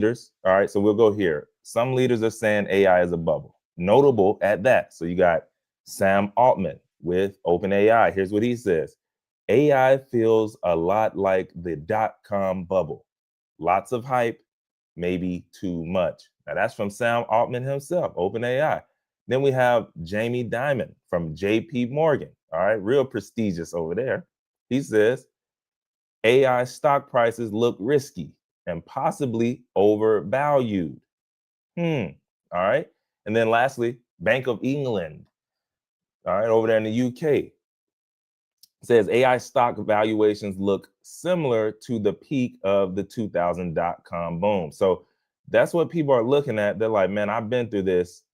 leaders. All right, so we'll go here. Some leaders are saying AI is a bubble. Notable at that. So you got Sam Altman with OpenAI. Here's what he says. AI feels a lot like the dot-com bubble. Lots of hype, maybe too much. Now that's from Sam Altman himself, OpenAI. Then we have Jamie Dimon from JP Morgan. All right, real prestigious over there. He says AI stock prices look risky and possibly overvalued. All right. And then lastly, Bank of England. All right, over there in the UK says AI stock valuations look similar to the peak of the 2000 dot-com boom. So that's what people are looking at. They're like, man, I've been through this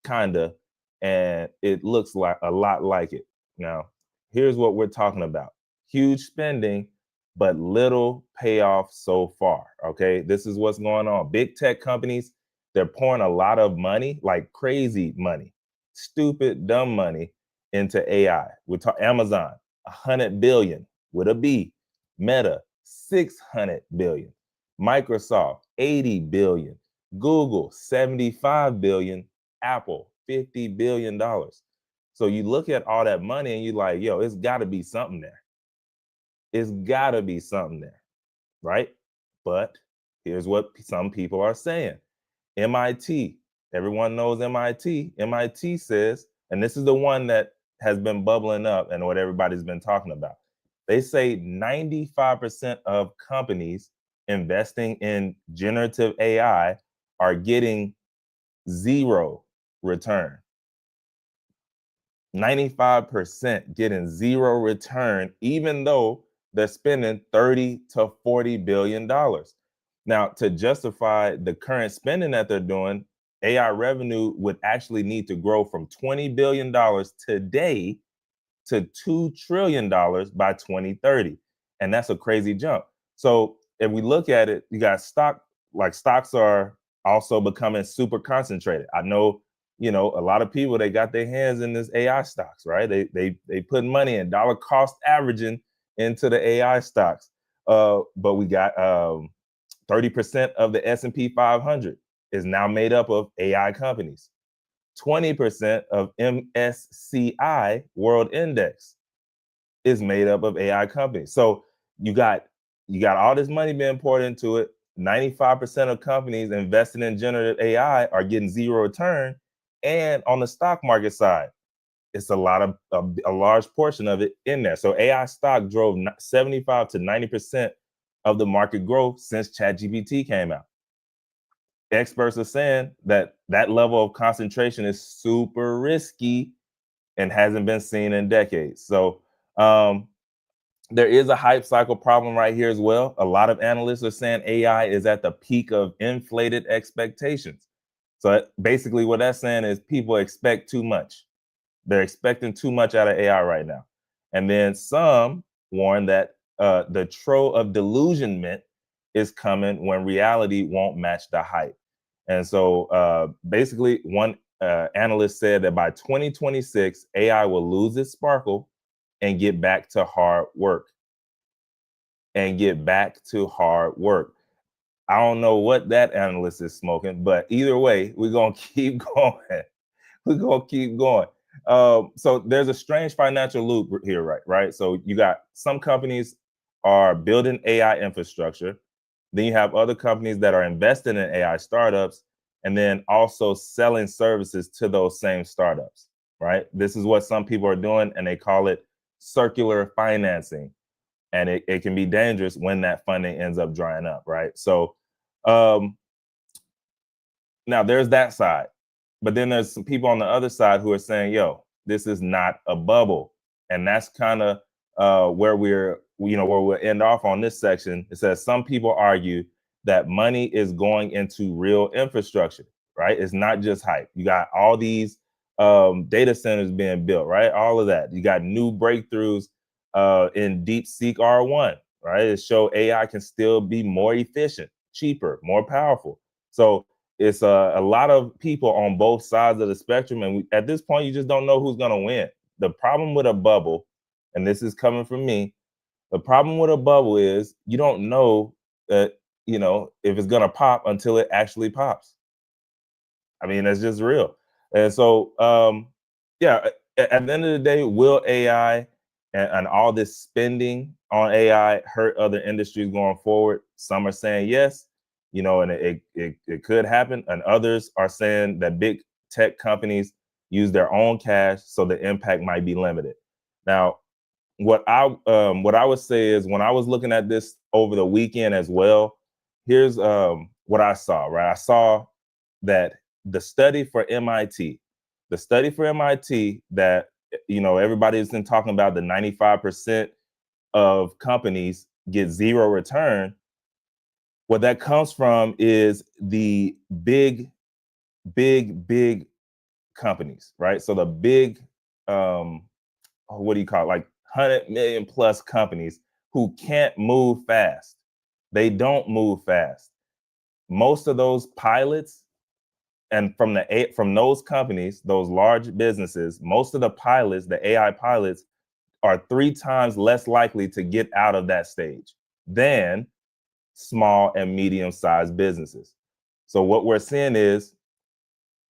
kinda, and it looks like a lot like it. Now, here's what we're talking about. Huge spending, but little payoff so far. Okay. This is what's going on. Big tech companies, they're pouring a lot of money, like crazy money, stupid, dumb money into AI. We're talking Amazon, 100 billion with a B. Meta, 600 billion. Microsoft, 80 billion. Google, 75 billion. Apple, $50 billion. So you look at all that money and you're like, yo, it's got to be something there. It's got to be something there, right? But here's what some people are saying. MIT, everyone knows MIT. MIT says, and this is the one that has been bubbling up and what everybody's been talking about. They say 95% of companies investing in generative AI are getting zero return. 95% getting zero return, even though they're spending 30 to 40 billion dollars. Now, to justify the current spending that they're doing, AI revenue would actually need to grow from $20 billion today to $2 trillion by 2030. And that's a crazy jump. So if we look at it, you got stocks are also becoming super concentrated. I know, a lot of people, they got their hands in this AI stocks, right? They put money in dollar cost averaging into the AI stocks. But we got 30% of the S&P 500 is now made up of AI companies. 20% of MSCI World Index is made up of AI companies. So you got all this money being poured into it. 95% of companies investing in generative AI are getting zero return. And on the stock market side, it's a large portion of it in there. So AI stock drove 75 to 90% of the market growth since ChatGPT came out. Experts are saying that level of concentration is super risky and hasn't been seen in decades. So there is a hype cycle problem right here as well. A lot of analysts are saying AI is at the peak of inflated expectations. So basically what that's saying is people expect too much. They're expecting too much out of AI right now. And then some warn that the trough of delusionment is coming when reality won't match the hype. And so basically one analyst said that by 2026, AI will lose its sparkle and get back to hard work. I don't know what that analyst is smoking, but either way, we're going to keep going. So there's a strange financial loop here, right? So you got some companies are building AI infrastructure. Then you have other companies that are investing in AI startups and then also selling services to those same startups, right? This is what some people are doing, and they call it circular financing. And it can be dangerous when that funding ends up drying up, right? So now there's that side. But then there's some people on the other side who are saying, yo, this is not a bubble. And that's kind of where we'll end off on this section. It says some people argue that money is going into real infrastructure, right? It's not just hype. You got all these data centers being built, right? All of that. You got new breakthroughs in DeepSeek R1, right? It show AI can still be more efficient, cheaper, more powerful. So it's a lot of people on both sides of the spectrum. And at this point, you just don't know who's going to win. The problem with a bubble, and this is coming from me, the problem with a bubble is you don't know if it's gonna pop until it actually pops. I mean, that's just real. And so, yeah, at the end of the day, will AI and all this spending on AI hurt other industries going forward? Some are saying yes, and it could happen. And others are saying that big tech companies use their own cash, so the impact might be limited. Now, what I would say is when I was looking at this over the weekend as well, here's what I saw. Right, I saw that the study for MIT, that everybody's been talking about, the 95% of companies get zero return. What that comes from is the big companies, right? So the big, what do you call it? Like 100 million plus companies who can't move fast. They don't move fast. Most of those pilots, and from those companies, those large businesses, most of the pilots, the AI pilots, are 3 times less likely to get out of that stage than small and medium-sized businesses. So what we're seeing is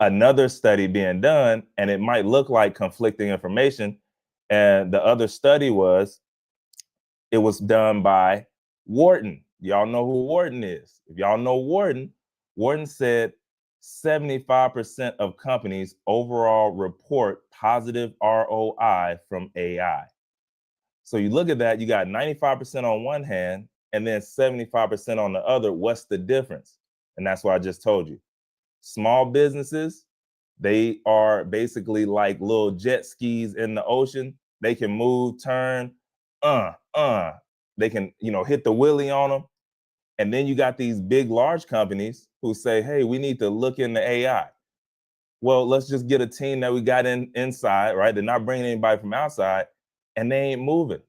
another study being done, and it might look like conflicting information. And the other study was done by Wharton. Y'all know who Wharton is. If y'all know Wharton, Wharton said 75% of companies overall report positive ROI from AI. So you look at that, you got 95% on one hand and then 75% on the other. What's the difference? And that's what I just told you. Small businesses, they are basically like little jet skis in the ocean. They can move, turn, they can, hit the wheelie on them. And then you got these big, large companies who say, hey, we need to look into AI. Well, let's just get a team that we got inside, right? They're not bringing anybody from outside, and they ain't moving.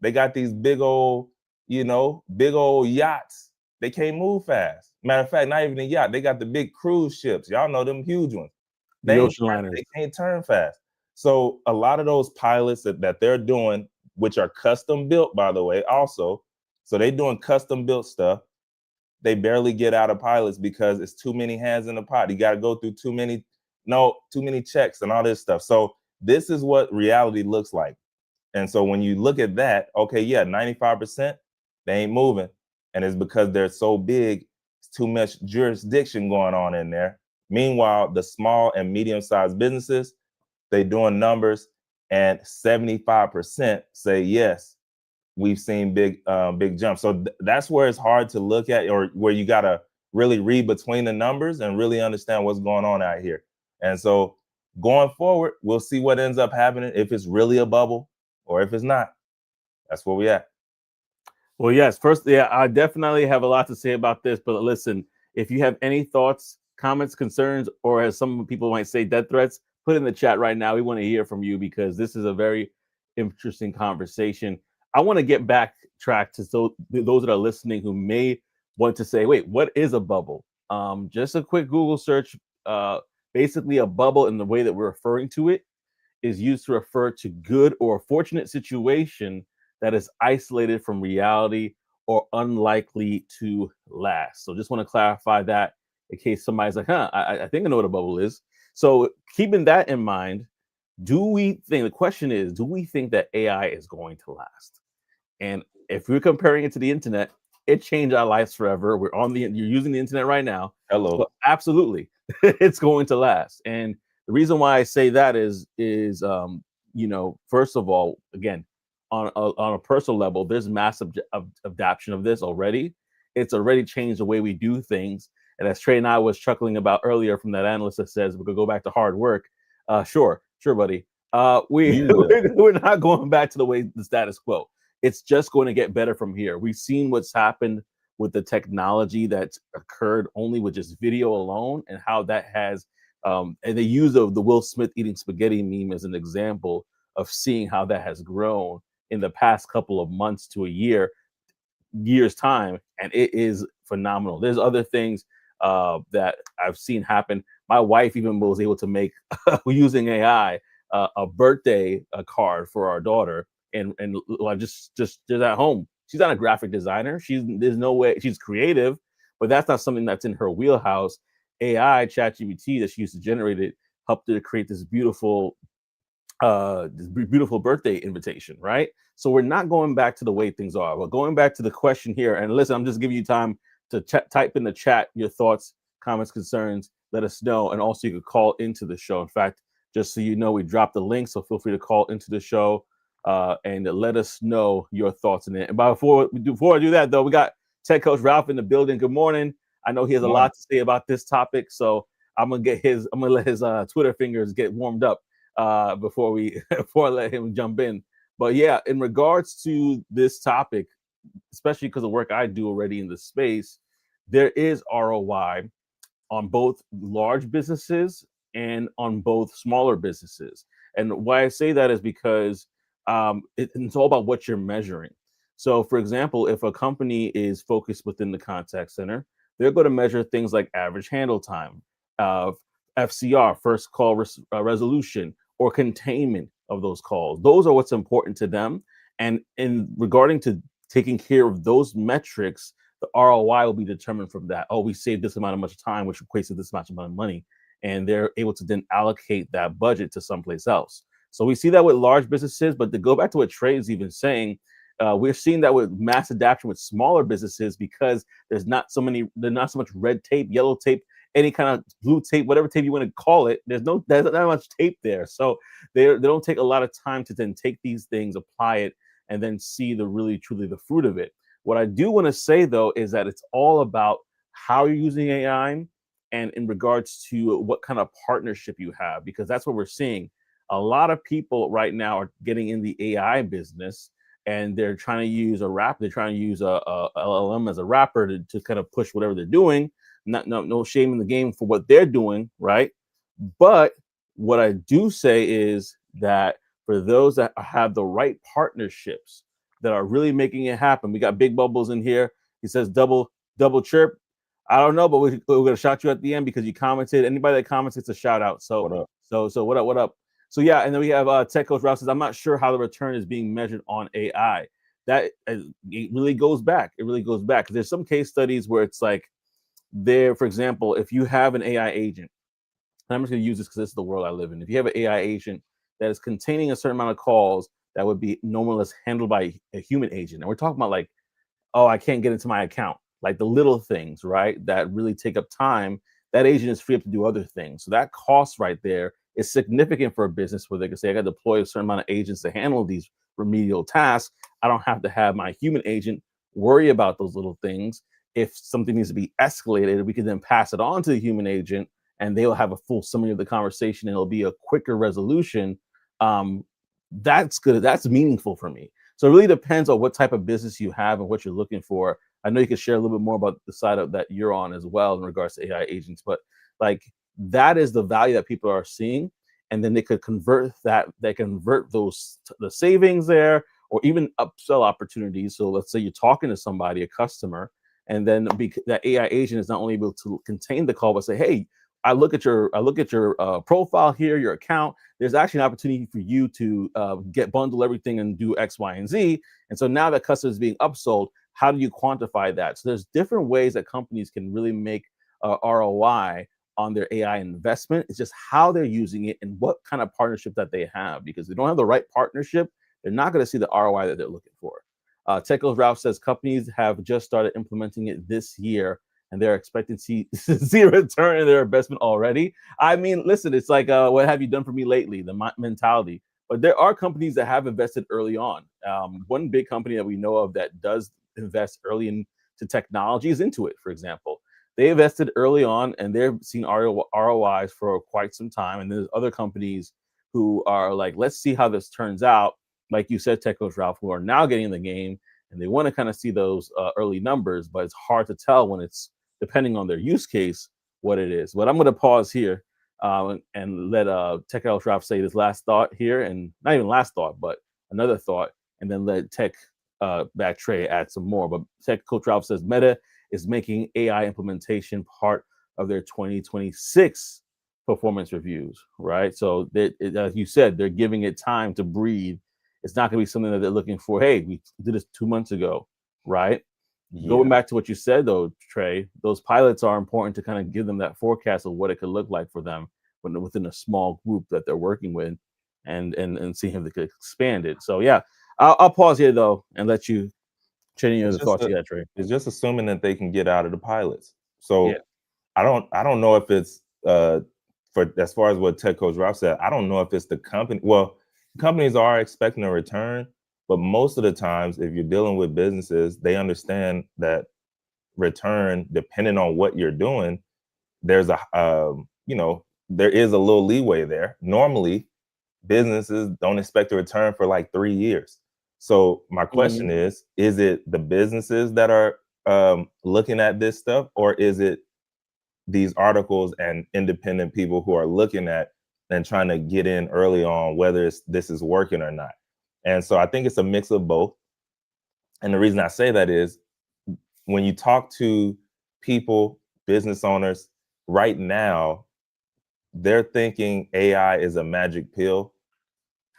They got these big old yachts. They can't move fast. Matter of fact, not even a yacht. They got the big cruise ships. Y'all know them huge ones. The ocean liners. They can't turn fast. So a lot of those pilots that they're doing, which are custom built, by the way, also. So they doing custom built stuff. They barely get out of pilots because it's too many hands in the pot. You got to go through too many checks and all this stuff. So this is what reality looks like. And so when you look at that, okay, yeah, 95%, they ain't moving. And it's because they're so big, it's too much jurisdiction going on in there. Meanwhile, the small and medium-sized businesses, they doing numbers, and 75% say yes, we've seen big jumps. So that's where it's hard to look at, or where you got to really read between the numbers and really understand what's going on out here. And so going forward, we'll see what ends up happening, if it's really a bubble or if it's not. That's where we at. Well, yes. First, yeah, I definitely have a lot to say about this. But listen, if you have any thoughts, comments, concerns, or as some people might say, death threats, put in the chat right now. We want to hear from you because this is a very interesting conversation. I want to get backtrack to those that are listening who may want to say, wait, what is a bubble? Just a quick Google search. Basically, a bubble, in the way that we're referring to it, is used to refer to good or fortunate situation that is isolated from reality or unlikely to last. So just want to clarify that in case somebody's like, I think I know what a bubble is. So keeping that in mind, the question is, do we think that AI is going to last? And if we're comparing it to the internet, it changed our lives forever. You're using the internet right now. Hello. So absolutely, it's going to last. And the reason why I say that is first of all, again, on a personal level, there's massive adoption of this already. It's already changed the way we do things. And as Trey and I was chuckling about earlier from that analyst that says we could go back to hard work. Sure, buddy. We're not going back to the way the status quo. It's just going to get better from here. We've seen what's happened with the technology that's occurred only with just video alone, and how that has and they use the Will Smith eating spaghetti meme as an example of seeing how that has grown in the past couple of months to a year's time, and it is phenomenal. There's other things that I've seen happen. My wife even was able to make using AI a birthday card for our daughter, and just at home. She's not a graphic designer. There's no way she's creative, but that's not something that's in her wheelhouse. AI, ChatGPT, that she used to generate it, helped her to create this beautiful birthday invitation, right? So we're not going back to the way things are. We're going back to the question here. And listen, I'm just giving you time to type in the chat your thoughts, comments, concerns. Let us know. And also, you could call into the show. In fact, just so you know, we dropped the link, so feel free to call into the show and let us know your thoughts in it. And before I do that, though, we got Tech Coach Ralph in the building. Good morning. I know he has a lot to say about this topic, so I'm gonna let his Twitter fingers get warmed up before I let him jump in. But yeah, in regards to this topic, especially because of work I do already in the space, there is ROI on both large businesses and on both smaller businesses. And why I say that is because it's all about what you're measuring. So, for example, if a company is focused within the contact center, they're going to measure things like average handle time, uh, FCR, first call resolution, or containment of those calls. Those are what's important to them. And in regarding to taking care of those metrics, the ROI will be determined from that. Oh, we saved this amount of much time, which equates to this much amount of money. And they're able to then allocate that budget to someplace else. So we see that with large businesses, but to go back to what Trey is even saying, we're seeing that with mass adoption with smaller businesses because there's not so much red tape, yellow tape, any kind of blue tape, whatever tape you want to call it. There's not much tape there. So they don't take a lot of time to then take these things, apply it, and then see the really truly the fruit of it. What I do want to say, though, is that it's all about how you're using AI and in regards to what kind of partnership you have, because that's what we're seeing. A lot of people right now are getting in the AI business and they're trying to use they're trying to use a LLM as a wrapper to kind of push whatever they're doing. No shame in the game for what they're doing, right? But what I do say is that for those that have the right partnerships that are really making it happen, we got Big Bubbles in here. He says double chirp. I don't know, but we're gonna shout you at the end because you commented. Anybody that comments gets a shout out. So What up? so what up? So yeah, and then we have Tech Coach Rouse says, I'm not sure how the return is being measured on AI. That it really goes back. It really goes back because there's some case studies where it's like for example, if you have an AI agent, and I'm just going to use this because this is the world I live in. If you have an AI agent that is containing a certain amount of calls that would be normally handled by a human agent, and we're talking about like, oh, I can't get into my account, like the little things, right, that really take up time, that agent is free up to do other things. So that cost right there is significant for a business where they can say, I got to deploy a certain amount of agents to handle these remedial tasks. I don't have to have my human agent worry about those little things. If something needs to be escalated, we can then pass it on to the human agent and they'll have a full summary of the conversation and it'll be a quicker resolution. That's good. That's meaningful for me. So it really depends on what type of business you have and what you're looking for. I know you can share a little bit more about the side of that you're on as well in regards to AI agents, but like that is the value that people are seeing. And then they could convert those the savings there or even upsell opportunities. So let's say you're talking to somebody, a customer, and then that AI agent is not only able to contain the call, but say, hey, I look at your profile here, your account. There's actually an opportunity for you to bundle everything and do X, Y, and Z. And so now that customer is being upsold, how do you quantify that? So there's different ways that companies can really make ROI on their AI investment. It's just how they're using it and what kind of partnership that they have. Because if they don't have the right partnership, they're not going to see the ROI that they're looking for. Techos Ralph says companies have just started implementing it this year and they're expecting to see a return in their investment already. I mean, listen, it's like, what have you done for me lately? The mentality. But there are companies that have invested early on. One big company that we know of that does invest early into technology is Intuit, for example. They invested early on and they've seen ROIs for quite some time. And there's other companies who are like, let's see how this turns out. Like you said, Tech Coach Ralph, who are now getting in the game and they want to kind of see those early numbers, but it's hard to tell when it's depending on their use case, what it is. But I'm going to pause here and let Tech Coach Ralph say this last thought here, and not even last thought, but another thought, and then let Tech back Trey add some more. But Tech Coach Ralph says Meta is making AI implementation part of their 2026 performance reviews, right? So as you said, they're giving it time to breathe. It's not going to be something that they're looking for. Hey, we did this 2 months ago, right? Going Yeah. back to what you said though, Trey, those pilots are important to kind of give them that forecast of what it could look like for them when within a small group that they're working with, and see if they could expand it. So yeah, I'll pause here though and let you share any It's other just thoughts a, you got, Trey. it's just assuming that they can get out of the pilots. Yeah. So I don't know if it's for as far as what Tech Coach Ralph said, I don't know if it's the company. Well, companies are expecting a return, but most of the times, if you're dealing with businesses, they understand that return, depending on what you're doing, there's a there is a little leeway there. Normally, businesses don't expect a return for like 3 years. So my question Mhm. is it the businesses that are looking at this stuff, or is it these articles and independent people who are looking at and trying to get in early on whether this is working or not? And so I think it's a mix of both. And the reason I say that is when you talk to people, business owners, right now, they're thinking AI is a magic pill.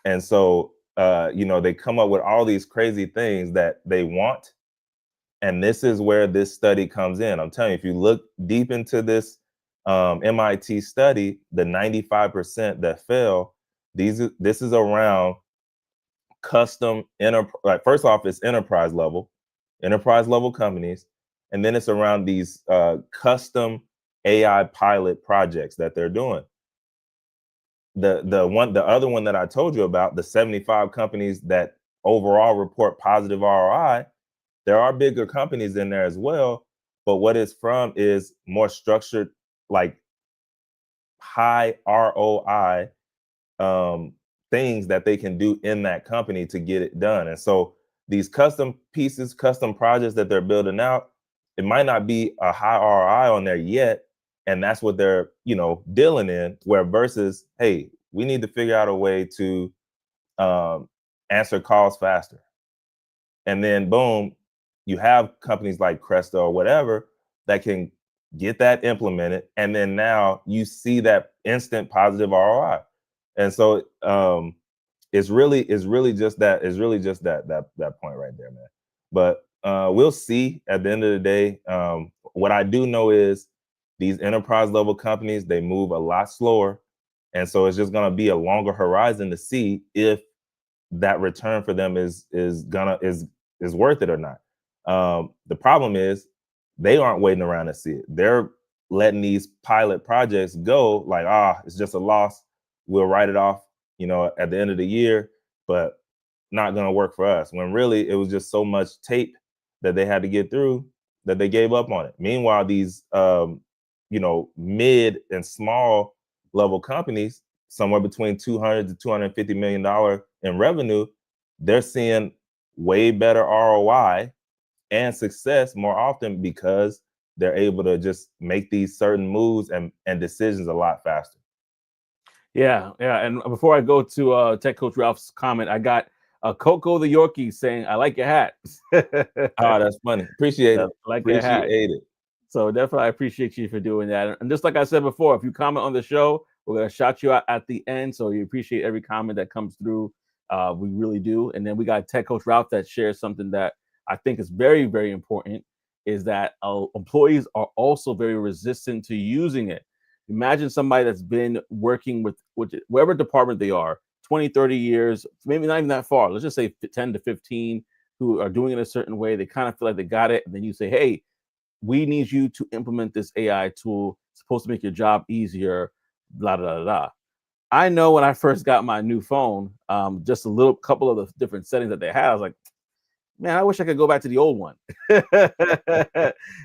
And so, they come up with all these crazy things that they want. And this is where this study comes in. I'm telling you, if you look deep into this MIT study, the 95% that fail, this is around custom like first off, it's enterprise level companies, and then it's around these custom AI pilot projects that they're doing. The other one that I told you about, the 75 companies that overall report positive ROI, there are bigger companies in there as well, but what it's from is more structured, like high ROI things that they can do in that company to get it done. And so these custom pieces, custom projects that they're building out, it might not be a high ROI on there yet. And that's what they're, dealing in. Where versus, hey, we need to figure out a way to answer calls faster. And then boom, you have companies like Cresta or whatever that can get that implemented, and then now you see that instant positive ROI. And so it's really just that point right there, man. But we'll see at the end of the day. What I do know is these enterprise level companies, they move a lot slower, and so it's just going to be a longer horizon to see if that return for them is worth it or not. The problem is they aren't waiting around to see it. They're letting these pilot projects go like, it's just a loss. We'll write it off, at the end of the year, but not going to work for us. When really it was just so much tape that they had to get through that they gave up on it. Meanwhile, these, mid and small level companies, somewhere between 200 to $250 million in revenue, they're seeing way better ROI and success more often because they're able to just make these certain moves and decisions a lot faster. Yeah, yeah. And before I go to Tech Coach Ralph's comment, I got Coco the Yorkie saying, "I like your hat." Oh, that's funny. Appreciate I it. like your hat. Appreciate it. So definitely, I appreciate you for doing that. And just like I said before, if you comment on the show, we're gonna shout you out at the end. So you appreciate every comment that comes through. We really do. And then we got Tech Coach Ralph that shares something that I think is very, very important. Is that employees are also very resistant to using it. Imagine somebody that's been working with whatever department they are, 20, 30 years, maybe not even that far. Let's just say 10 to 15, who are doing it a certain way. They kind of feel like they got it. And then you say, hey, we need you to implement this AI tool. It's supposed to make your job easier, blah, blah, blah, blah. I know when I first got my new phone, just a little couple of the different settings that they had, I was like, man, I wish I could go back to the old one.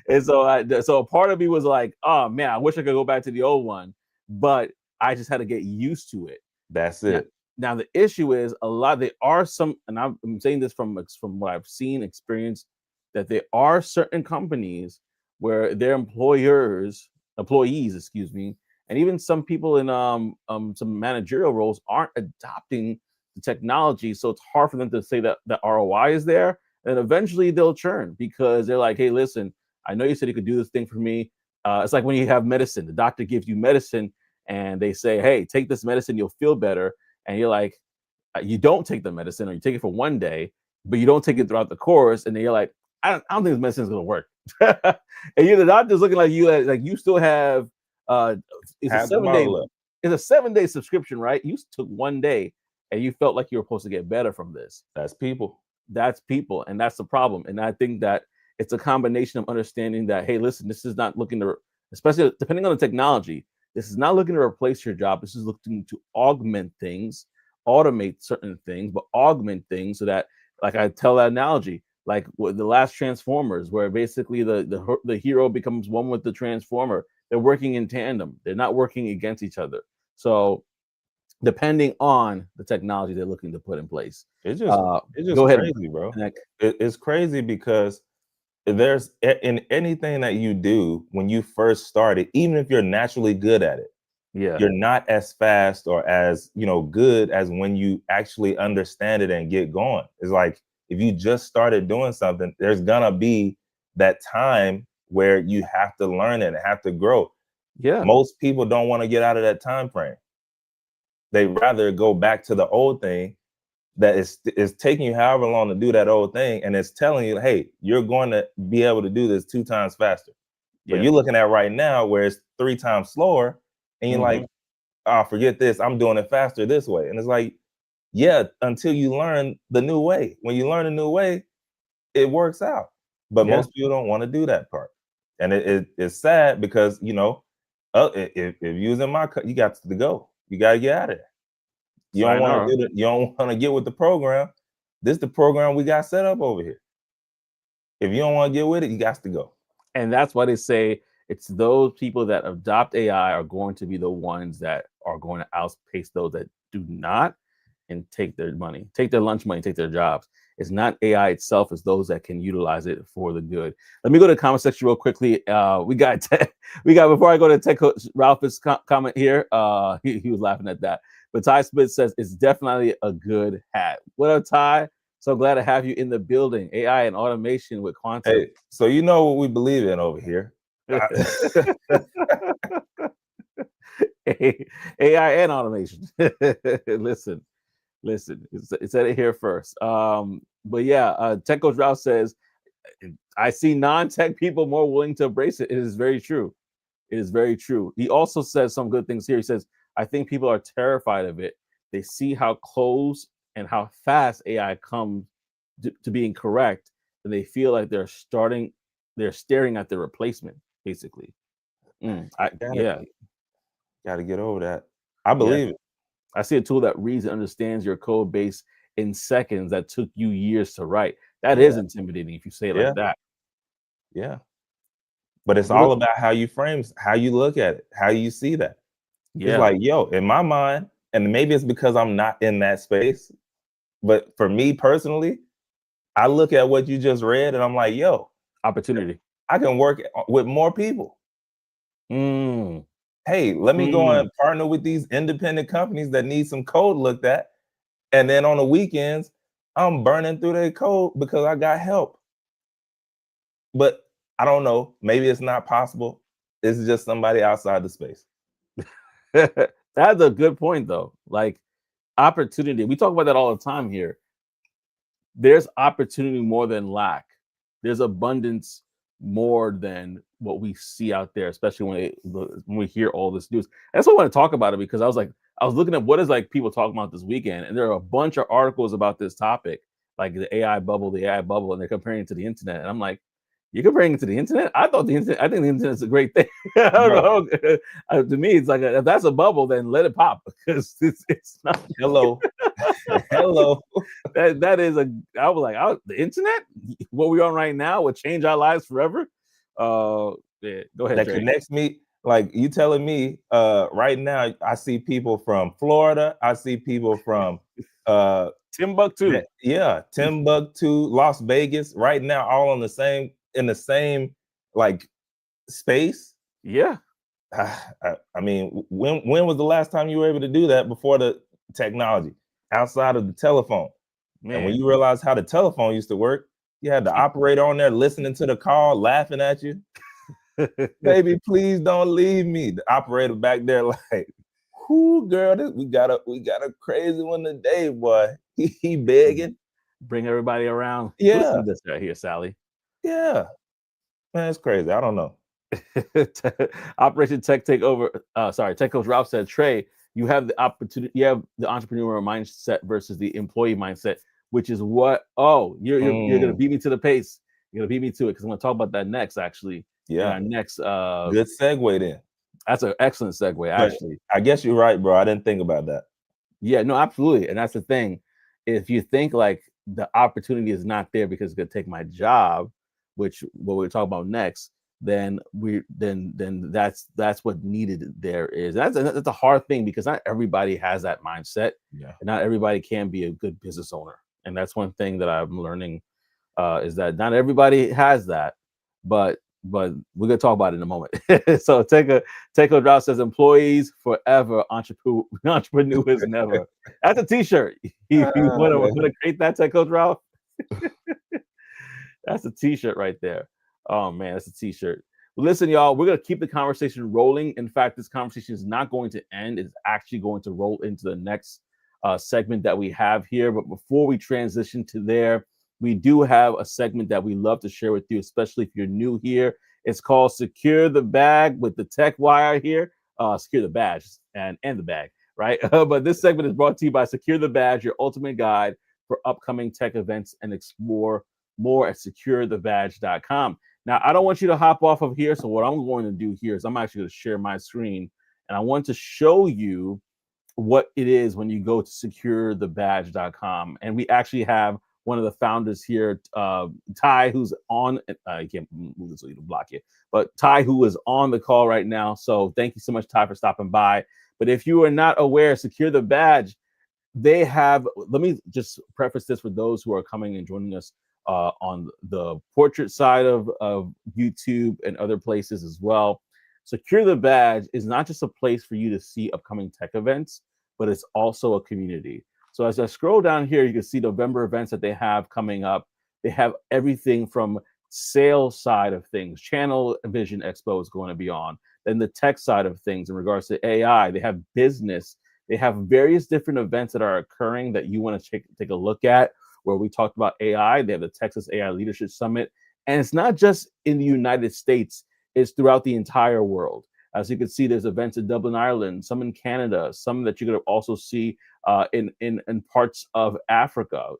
And so a part of me was like, oh man, I wish I could go back to the old one, but I just had to get used to it. That's Now, it. now the issue is a lot. There are some, and I'm saying this from what I've seen, experienced, that there are certain companies where their employees, excuse me, and even some people in some managerial roles aren't adopting the technology. So it's hard for them to say that the ROI is there, and eventually they'll churn because they're like, hey, listen, I know you said you could do this thing for me. It's like when you have medicine, the doctor gives you medicine and they say, hey, take this medicine, you'll feel better. And you're like, you don't take the medicine or you take it for one day, but you don't take it throughout the course. And then you're like, I don't think this medicine is going to work. And the doctor's looking like you still have it's a Have the 7 day bottle up. it's a 7 day subscription, right? You took 1 day and you felt like you were supposed to get better from this. That's people. That's people, and that's the problem. And I think that it's a combination of understanding that, hey, listen, this is not looking to, especially depending on the technology, this is not looking to replace your job. This is looking to augment things, automate certain things, but augment things so that, like I tell that analogy, like with the last Transformers, where basically the hero becomes one with the Transformer. They're working in tandem. They're not working against each other. So depending on the technology they're looking to put in place. It's just Go ahead, crazy, bro. Nick. It's crazy because there's in anything that you do when you first started, even if you're naturally good at it, Yeah, you're not as fast or as good as when you actually understand it and get going. It's like if you just started doing something, there's gonna be that time where you have to learn it and have to grow. yeah, Most people don't want to get out of that time frame. They rather go back to the old thing that is taking you however long to do that old thing, and it's telling you, hey, you're going to be able to do this 2 times faster. But yeah. you're looking at right now where it's 3 times slower, and you're Mhm. like, oh, forget this. I'm doing it faster this way. And it's like, yeah, until you learn the new way. When you learn a new way, it works out. But Yeah, most people don't want to do that part. And it's sad because, if you was in my cut, you got to go. You got to get out of there. You don't want to sayonara. do it. You don't want to get with the program. This is the program we got set up over here. If you don't want to get with it, you got to go. And that's why they say it's those people that adopt AI are going to be the ones that are going to outpace those that do not and take their money, take their lunch money, take their jobs. It's not AI itself, it's those that can utilize it for the good. Let me go to the comment section real quickly. We got before I go to Tech Coach Ralph's comment here. He was laughing at that. But Ty Smith says it's definitely a good hat. What up, Ty? So glad to have you in the building. AI and automation with quantum. Hey, so you know what we believe in over here. AI and automation. listen, it said it here first. But yeah, Tech Coach Ralph says, I see non-tech people more willing to embrace it. It is very true. It is very true. He also says some good things here. He says, I think people are terrified of it. They see how close and how fast AI comes to being correct, and they feel like they're staring at the replacement, basically. Yeah, Got to get over that. I yeah. believe it. I see a tool that reads and understands your code base in seconds that took you years to write. That is Yeah, intimidating if you say it yeah, like that. yeah. But it's But all about how you frame, how you look at it, how you see that. It's yeah, like, yo, in my mind, and maybe it's because I'm not in that space, but for me personally, I look at what you just read and I'm like, yo, opportunity. I can work with more people. Mm, Hey, let me go mm. and partner with these independent companies that need some code looked at. And then on the weekends, I'm burning through their code because I got help. But I don't know. Maybe it's not possible. It's just somebody outside the space. That's a good point, though. Like opportunity. We talk about that all the time here. There's opportunity more than lack. There's abundance more than what we see out there, especially when we hear all this news. That's why I want to talk about it because I was looking at what is like people talking about this weekend, and there are a bunch of articles about this topic, like the AI bubble, and they're comparing it to the internet. And I'm like, you're comparing it to the internet? I think the internet's a great thing. I don't Bro, know. To me, it's like if that's a bubble, then let it pop because it's not. hello. Hello. That is a. I was like, the internet, what we're on right now, would change our lives forever. Yeah, go ahead, That Trey. connects me. Like you telling me right now, I see people from Florida. I see people from Timbuktu. Timbuktu, Las Vegas, right now, all on in the same like space. Yeah, I mean, when was the last time you were able to do that before the technology outside of the telephone? And when man. you realize how the telephone used to work, you had the operator on there listening to the call, laughing at you. Baby, please don't leave me. The operator back there, like, whoo, girl, we got a crazy one today, boy. He begging. Bring everybody around. Yeah, Listen to this right here, Sally. Yeah, man, it's crazy. I don't know. Operation Tech Takeover. Tech Coach Ralph said, Trey, you have the opportunity, you have the entrepreneurial mindset versus the employee mindset, which is what, you're gonna Mm, beat me to the pace. You're gonna beat me to it because I'm gonna talk about that next, actually. In yeah, our next good segue then. that's an excellent segue, But actually. I guess you're right, bro. I didn't think about that. Yeah, no, absolutely. And that's the thing. If you think like the opportunity is not there because it's gonna take my job, which what we're talking about next, then that's what needed there is. That's a hard thing because not everybody has that mindset, Yeah. and not everybody can be a good business owner. And that's one thing that I'm learning is that not everybody has that, but we're gonna talk about it in a moment. So take a drop says employees forever, entrepreneurs never. That's a t-shirt. You Ah, want man. to create that, Tech Coach Ralph? That's a t-shirt right there. Oh man, that's a t-shirt. Listen, y'all, we're gonna keep the conversation rolling. In fact, this conversation is not going to end. It's actually going to roll into the next segment that we have here. But before we transition to there, we do have a segment that we love to share with you, especially if you're new here. It's called Secure the Bag with the Tech Wire here. Secure the badge and the bag, right? But this segment is brought to you by Secure the Badge, your ultimate guide for upcoming tech events, and explore more at securethebadge.com. Now, I don't want you to hop off of here. So, what I'm going to do here is I'm actually going to share my screen and I want to show you what it is when you go to securethebadge.com. And we actually have one of the founders here, Ty, who's on. I can't move this so you can block it, but Ty, who is on the call right now. So, thank you so much, Ty, for stopping by. But if you are not aware, Secure the Badge, they have, let me just preface this for those who are coming and joining us on the portrait side of YouTube and other places as well. Secure the Badge is not just a place for you to see upcoming tech events, but it's also a community. So as I scroll down here, you can see November events that they have coming up. They have everything from sales side of things. Channel Vision Expo is going to be on. Then the tech side of things in regards to AI. They have business. They have various different events that are occurring that you want to take a look at, where we talked about AI. They have the Texas AI Leadership Summit. And it's not just in the United States, it's throughout the entire world. As you can see, there's events in Dublin, Ireland, some in Canada, some that you're going to also see in parts of Africa,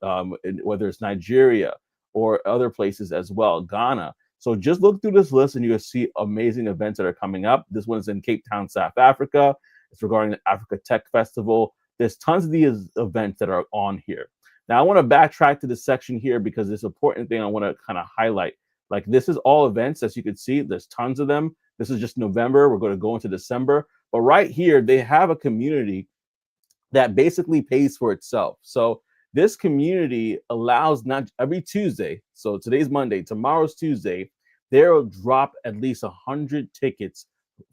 whether it's Nigeria or other places as well, Ghana. So just look through this list and you'll see amazing events that are coming up. This one's in Cape Town, South Africa. It's regarding the Africa Tech Festival. There's tons of these events that are on here. Now, I want to backtrack to this section here because it's an important thing I want to kind of highlight. Like, this is all events, as you can see, there's tons of them. This is just November. We're going to go into December. But right here, they have a community that basically pays for itself. So this community allows not every Tuesday. So today's Monday, tomorrow's Tuesday. They'll drop at least 100 tickets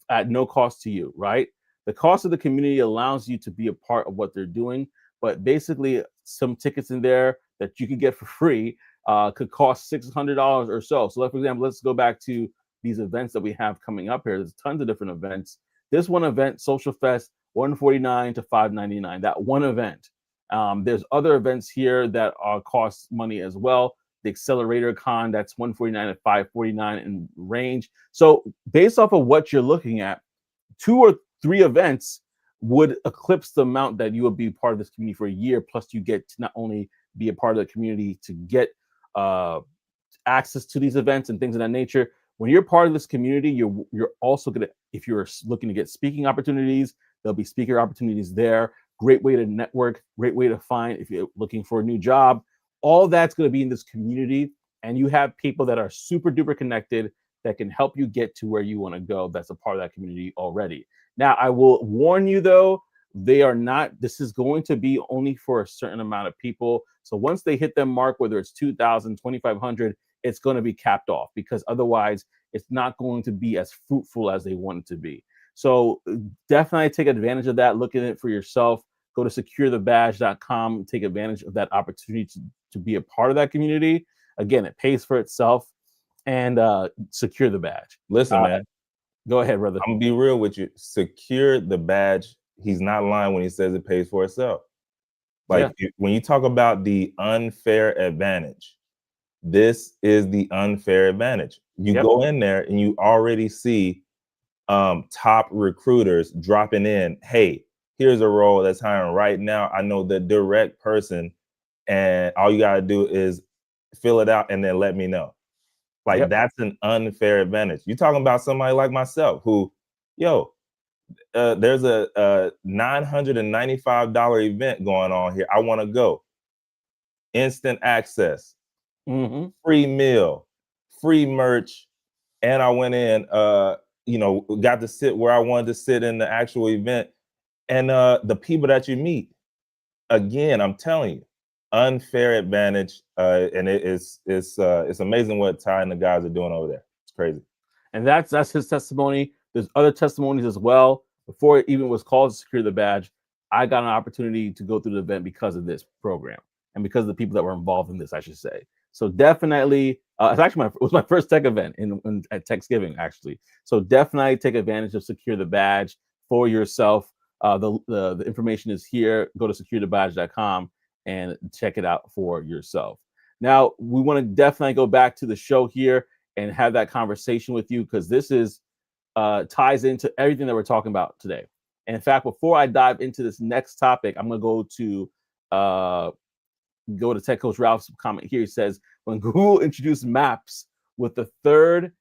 at no cost to you, right? The cost of the community allows you to be a part of what they're doing, but basically, some tickets in there that you can get for free could cost $600 or so. So, like, for example, let's go back to these events that we have coming up here. There's tons of different events. This one event, Social Fest, $149 to $599. That one event. There's other events here that cost money as well. The Accelerator Con, that's $149 to $549 in range. So based off of what you're looking at, 2 or 3 events would eclipse the amount that you would be part of this community for a year. Plus, you get to not only be a part of the community to get access to these events and things of that nature. When you're part of this community, you're also gonna, if you're looking to get speaking opportunities, there'll be speaker opportunities there. Great way to network, great way to find if you're looking for a new job. All that's going to be in this community, and you have people that are super duper connected that can help you get to where you want to go. That's a part of that community already. Now, I will warn you though, they are not, this is going to be only for a certain amount of people. So once they hit their mark, whether it's 2,000, 2,500, it's going to be capped off because otherwise it's not going to be as fruitful as they want it to be. So definitely take advantage of that. Look at it for yourself. Go to securethebadge.com, take advantage of that opportunity to be a part of that community. Again, it pays for itself, and secure the badge. Listen, man, Go ahead, brother. I'm gonna be real with you. Secure the badge. He's not lying when he says it pays for itself. Like Yeah. when you talk about the unfair advantage, This is the unfair advantage. You Yep. go in there and you already see top recruiters dropping in. Hey, here's a role that's hiring right now. I know the direct person, and all you got to do is fill it out and then let me know. Like, Yep. that's an unfair advantage. You're talking about somebody like myself who, yo, there's a $995 event going on here. I want to go. Instant access, Mm-hmm. free meal, free merch, and I went in. Got to sit where I wanted to sit in the actual event, and the people that you meet. Again, I'm telling you, unfair advantage, and it's amazing what Ty and the guys are doing over there. It's crazy. And that's his testimony. There's other testimonies as well. Before it even was called Secure the Badge, I got an opportunity to go through the event because of this program and because of the people that were involved in this, I should say. So definitely, it was my first tech event at Thanksgiving, actually. So definitely take advantage of Secure the Badge for yourself. The information is here. Go to securethebadge.com and check it out for yourself. Now, we want to definitely go back to the show here and have that conversation with you, because this is ties into everything that we're talking about today. And in fact, before I dive into this next topic, I'm going to go to Tech Coach Ralph's comment here. He says, when Google introduced Maps with the third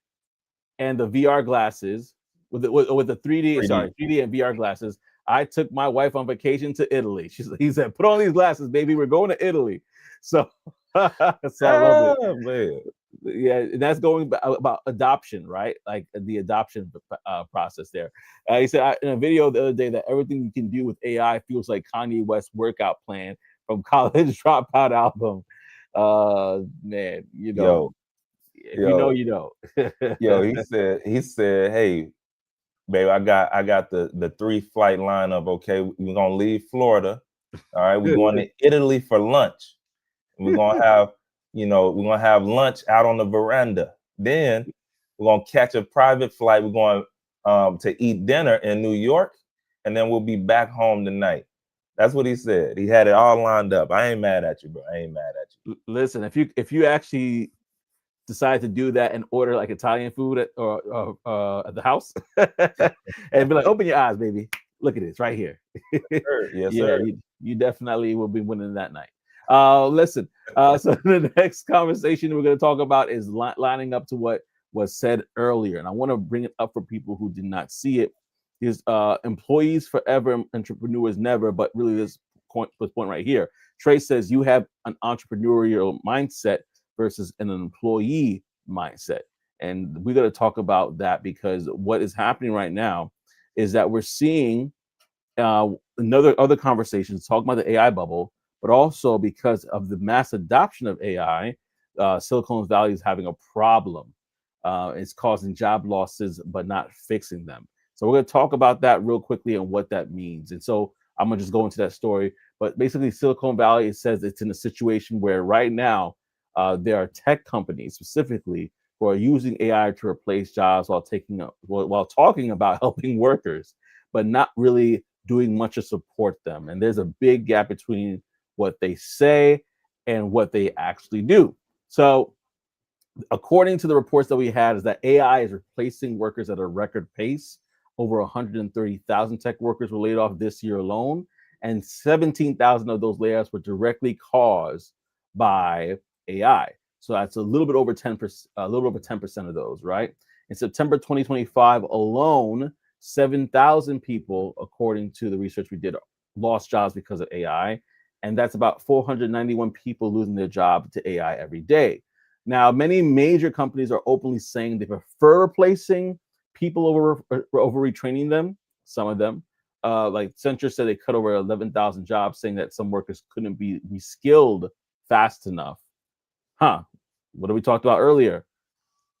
and the VR glasses, with the 3D, 3D and VR glasses, I took my wife on vacation to Italy. He said, put on these glasses, baby. We're going to Italy. So, so I love it. Man. Yeah, and that's going about adoption, right? Like the adoption process there. He said in a video the other day that everything you can do with AI feels like Kanye West's workout plan from College Dropout album. Man, you know, if you know, you know. Yo, he said, hey, babe, I got the 3-flight lineup. Okay, we're gonna leave Florida. All right, we're going to Italy for lunch. We're gonna have, we're gonna have lunch out on the veranda. Then we're gonna catch a private flight. We're going to eat dinner in New York, and then we'll be back home tonight. That's what he said. He had it all lined up. I ain't mad at you, bro. I ain't mad at you. Listen, if you actually decide to do that and order like Italian food at the house, and be like, open your eyes, baby. Look at this right here. Yes, yeah, sir. you definitely will be winning that night. Listen, so the next conversation we're going to talk about is lining up to what was said earlier. And I want to bring it up for people who did not see it. Is employees forever, entrepreneurs never, but really this point right here. Trey says you have an entrepreneurial mindset versus an employee mindset. And we're going to talk about that, because what is happening right now is that we're seeing other conversations talking about the AI bubble, but also because of the mass adoption of AI, Silicon Valley is having a problem. It's causing job losses, but not fixing them. So we're going to talk about that real quickly and what that means. And so I'm going to just go into that story. But basically, Silicon Valley, it says it's in a situation where right now there are tech companies specifically who are using AI to replace jobs while talking about helping workers, but not really doing much to support them. And there's a big gap between what they say and what they actually do. So according to the reports that we had, is that AI is replacing workers at a record pace. Over 130,000 tech workers were laid off this year alone, and 17,000 of those layoffs were directly caused by AI. So that's a little bit over 10%, a little over 10% of those, right? In September 2025 alone, 7,000 people, according to the research we did, lost jobs because of AI. And that's about 491 people losing their job to AI every day. Now, many major companies are openly saying they prefer replacing people over retraining them. Some of them, like Accenture said, they cut over 11,000 jobs, saying that some workers couldn't be reskilled fast enough. What did we talk about earlier?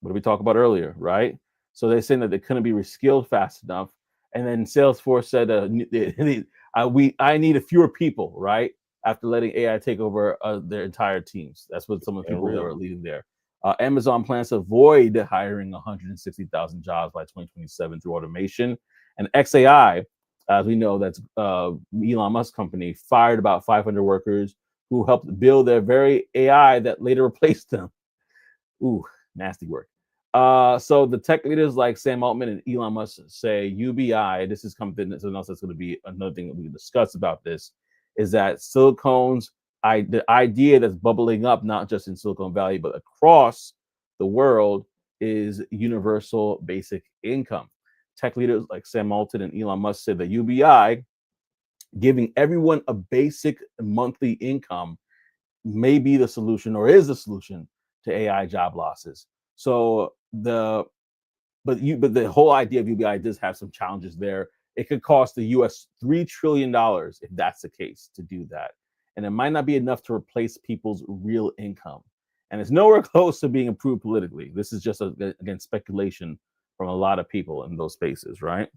Right? So they're saying that they couldn't be reskilled fast enough. And then Salesforce said, I need fewer people, right? After letting AI take over their entire teams. That's what some of the people that were leading there. Amazon plans to avoid hiring 160,000 jobs by 2027 through automation. And XAI, as we know, that's Elon Musk's company, fired about 500 workers who helped build their very AI that later replaced them. Ooh, nasty work. So the tech leaders like Sam Altman and Elon Musk say UBI. This is something else that's going to be another thing that we can discuss about this. Is that the idea that's bubbling up not just in Silicon Valley but across the world is universal basic income. Tech leaders like Sam Altman and Elon Musk said that UBI, giving everyone a basic monthly income, may be the solution or is the solution to AI job losses. So but the whole idea of UBI does have some challenges there. It could cost the US $3 trillion if that's the case to do that. And it might not be enough to replace people's real income. And it's nowhere close to being approved politically. This is just again speculation from a lot of people in those spaces, right?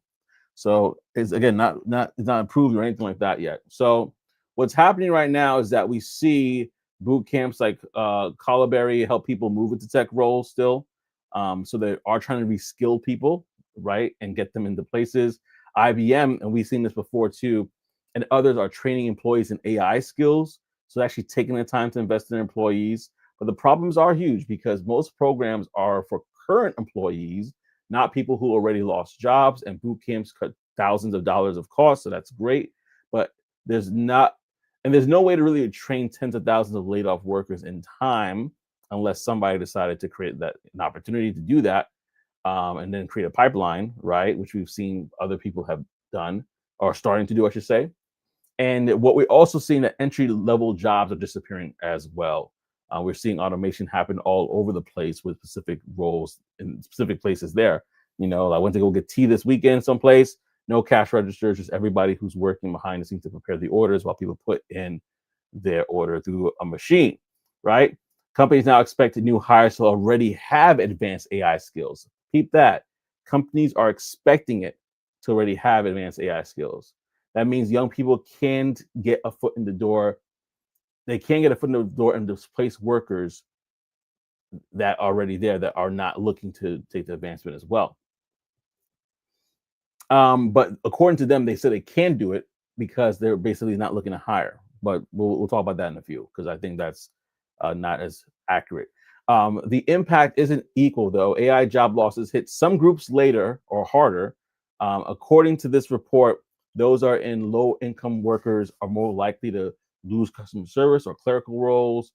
So it's again it's not approved or anything like that yet. So what's happening right now is that we see boot camps like Berry help people move into tech roles still. So they are trying to reskill people, right, and get them into places. IBM, and we've seen this before too, and others are training employees in AI skills. So actually taking the time to invest in employees. But the problems are huge because most programs are for current employees, not people who already lost jobs, and boot camps cut thousands of dollars of costs. So that's great. But there's not, and there's no way to really train tens of thousands of laid off workers in time unless somebody decided to create an opportunity to do that, and then create a pipeline, right? Which we've seen other people have done or starting to do, I should say. And what we're also seeing that entry level jobs are disappearing as well. We're seeing automation happen all over the place with specific roles in specific places there. I went to go get tea this weekend someplace, no cash registers, just everybody who's working behind the scenes to prepare the orders while people put in their order through a machine, right? Companies now expect new hires to already have advanced AI skills. Keep that. Companies are expecting it to already have advanced AI skills. That means young people can't get a foot in the door. They can't get a foot in the door and displace workers that are already there that are not looking to take the advancement as well. But according to them, they said they can do it because they're basically not looking to hire. But we'll talk about that in a few because I think that's not as accurate. The impact isn't equal, though. AI job losses hit some groups later or harder. According to this report, those are in low-income workers are more likely to lose customer service or clerical roles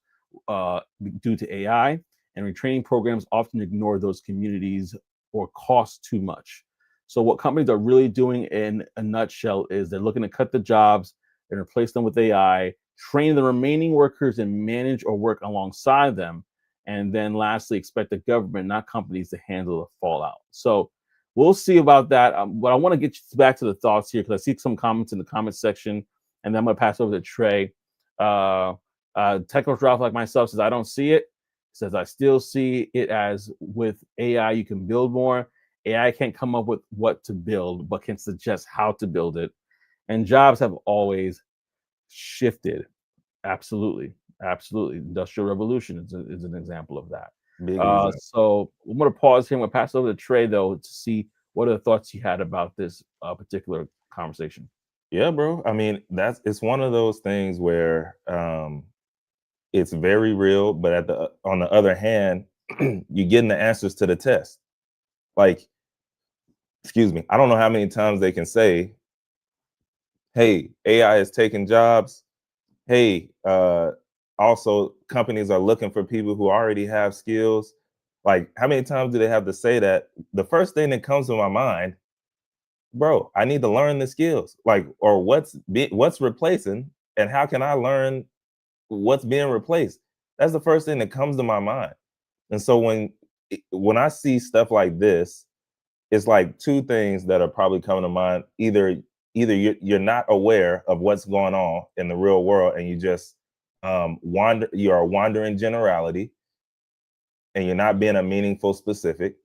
due to AI, and retraining programs often ignore those communities or cost too much. So what companies are really doing in a nutshell is they're looking to cut the jobs and replace them with AI, train the remaining workers and manage or work alongside them. And then lastly, expect the government, not companies, to handle the fallout. So we'll see about that. But I want to get back to the thoughts here because I see some comments in the comment section, and then I'm going to pass over to Trey. Techno Drop, like myself, says, I don't see it. Says, I still see it as with AI, you can build more. AI can't come up with what to build, but can suggest how to build it. And jobs have always shifted. Absolutely. Absolutely. Industrial revolution is an example of that. Big example. So I'm going to pause here. I'm going to pass over to Trey, though, to see what are the thoughts you had about this particular conversation. Yeah, bro. I mean, it's one of those things where it's very real, but on the other hand, you're getting the answers to the test. Like, excuse me, I don't know how many times they can say, "Hey, AI is taking jobs." Hey, also companies are looking for people who already have skills. Like, how many times do they have to say that? The first thing that comes to my mind, bro, I need to learn the skills. Like, or what's replacing, and how can I learn what's being replaced? That's the first thing that comes to my mind. And so when I see stuff like this, it's like two things that are probably coming to mind. Either you're not aware of what's going on in the real world, and you just you are wandering generality, and you're not being a meaningful specific.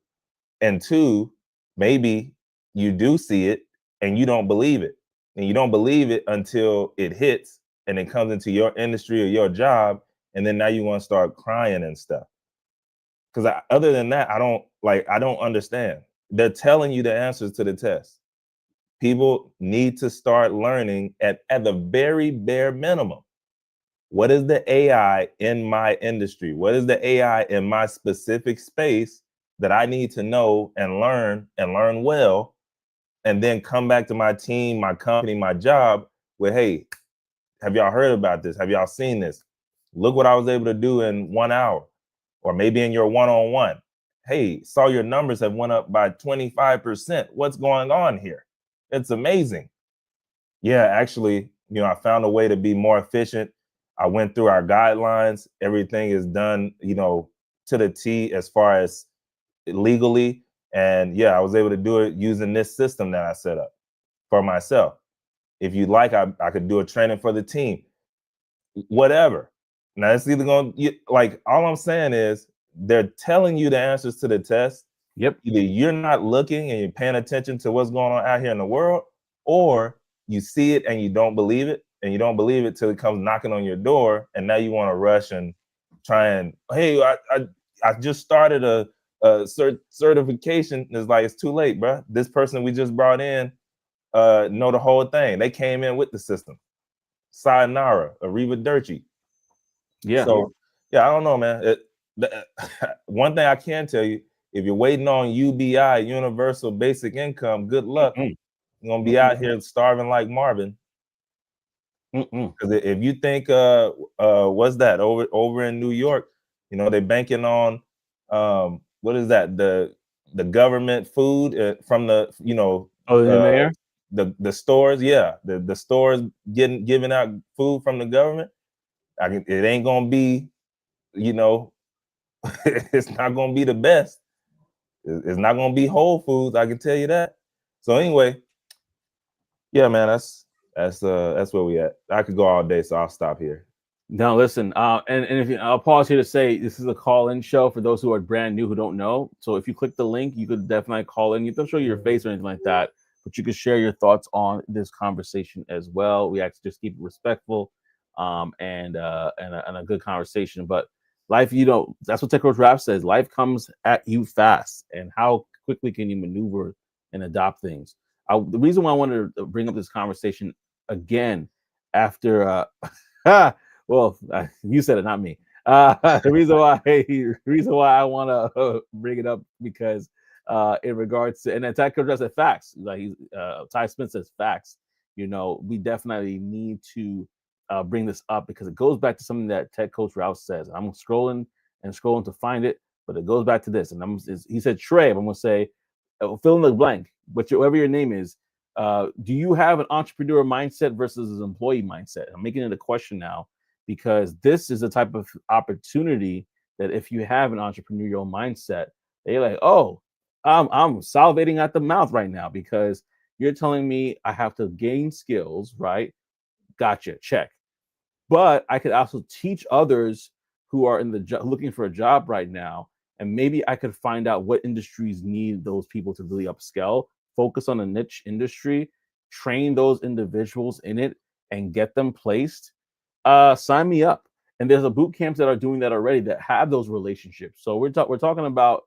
And two, maybe you do see it and you don't believe it, and you don't believe it until it hits and it comes into your industry or your job, and then now you want to start crying and stuff. Because other than that, I don't understand. They're telling you the answers to the test. People need to start learning at the very bare minimum what is the AI in my industry? What is the AI in my specific space that I need to know and learn well, and then come back to my team, my company, my job with, hey, have y'all heard about this? Have y'all seen this? Look what I was able to do in 1 hour, or maybe in your one-on-one. Hey, saw your numbers have went up by 25%. What's going on here? It's amazing. Yeah, actually, I found a way to be more efficient. I went through our guidelines. Everything is done, to the T as far as legally. And yeah, I was able to do it using this system that I set up for myself. If you'd like, I could do a training for the team, whatever. Now it's either going to, like, all I'm saying is they're telling you the answers to the test. Yep. Either you're not looking and you're paying attention to what's going on out here in the world, or you see it and you don't believe it, and you don't believe it till it comes knocking on your door, and now you want to rush and try and, hey, I just started a certification. It's like, it's too late, bro. This person we just brought in know the whole thing. They came in with the system. Sayonara, arrivederci. Yeah. So yeah, I don't know, man. One thing I can tell you, if you're waiting on UBI, universal basic income, good luck. Mm-mm. You're gonna be out here starving like Marvin. Mm-mm. Because if you think, what's that over in New York? They're banking on, what is that? The government food from the, Oh, the mayor? the stores. Yeah, the stores giving out food from the government. It ain't gonna be, it's not gonna be the best. It's not gonna be Whole Foods. I can tell you that. So anyway, yeah, man, that's where we at. I could go all day, so I'll stop here. No, listen, and if I'll pause here to say this is a call-in show for those who are brand new who don't know. So if you click the link, you could definitely call in. You don't show your face or anything like that, but you could share your thoughts on this conversation as well. We actually just keep it respectful, and a good conversation. But life, that's what TechCrunch Rap says. Life comes at you fast, and how quickly can you maneuver and adopt things? The reason why I wanted to bring up this conversation again after. Well, you said it, not me. The reason why I want to bring it up because in regards to, and then Ty Coach said facts, like Ty Smith says facts. We definitely need to bring this up because it goes back to something that Tech Coach Rouse says. I'm scrolling to find it, but it goes back to this. And he said, Trey, I'm going to say, fill in the blank, whatever your name is. Do you have an entrepreneur mindset versus an employee mindset? I'm making it a question now, because this is a type of opportunity that if you have an entrepreneurial mindset, they're like, oh, I'm salivating at the mouth right now because you're telling me I have to gain skills, right? Gotcha, check. But I could also teach others who are in looking for a job right now, and maybe I could find out what industries need those people to really upscale, focus on a niche industry, train those individuals in it, and get them placed. Sign me up. And there's a boot camps that are doing that already that have those relationships. So we're talking about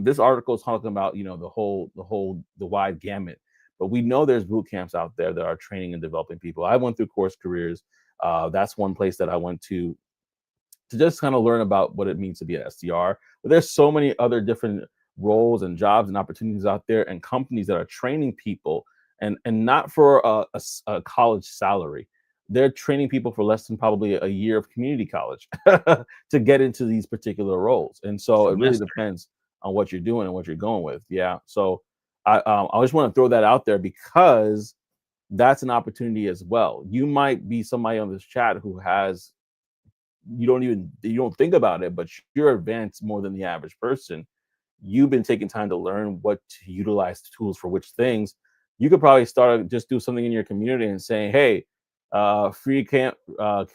this article is talking about the wide gamut. But we know there's boot camps out there that are training and developing people. I went through Course Careers. That's one place that I went to just kind of learn about what it means to be an SDR. But there's so many other different roles and jobs and opportunities out there, and companies that are training people and not for a college salary. They're training people for less than probably a year of community college to get into these particular roles. And so it really depends on what you're doing and what you're going with. Yeah. So I just want to throw that out there because that's an opportunity as well. You might be somebody on this chat who has, you don't think about it, but you're advanced more than the average person. You've been taking time to learn what to utilize the tools for which things. You could probably just do something in your community and saying, hey, free Canva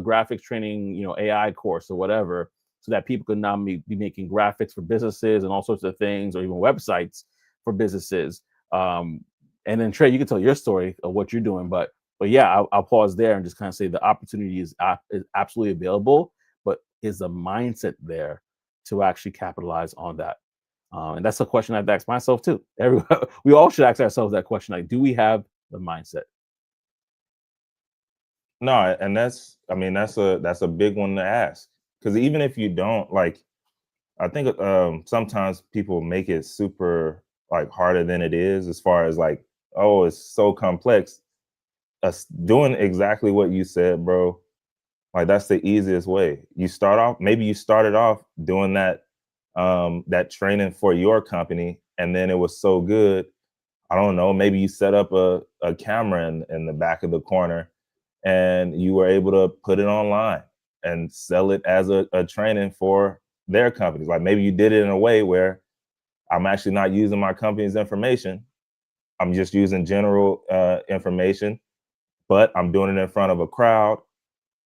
graphics training, AI course or whatever, so that people could now be making graphics for businesses and all sorts of things, or even websites for businesses. And then Trey, you can tell your story of what you're doing, but yeah, I'll pause there and just kind of say the opportunity is absolutely available, but is the mindset there to actually capitalize on that? And that's a question I've asked myself too. We all should ask ourselves that question: like, do we have the mindset? No, and that's a big one to ask, because even if you don't, like, I think sometimes people make it super like harder than it is, as far as like, oh, it's so complex. Doing exactly what you said, bro. Like, that's the easiest way. You start off, maybe you started off doing that training for your company, and then it was so good. I don't know, maybe you set up a camera in the back of the corner, and you were able to put it online and sell it as a training for their companies. Like, maybe you did it in a way where I'm actually not using my company's information. I'm just using general information, but I'm doing it in front of a crowd.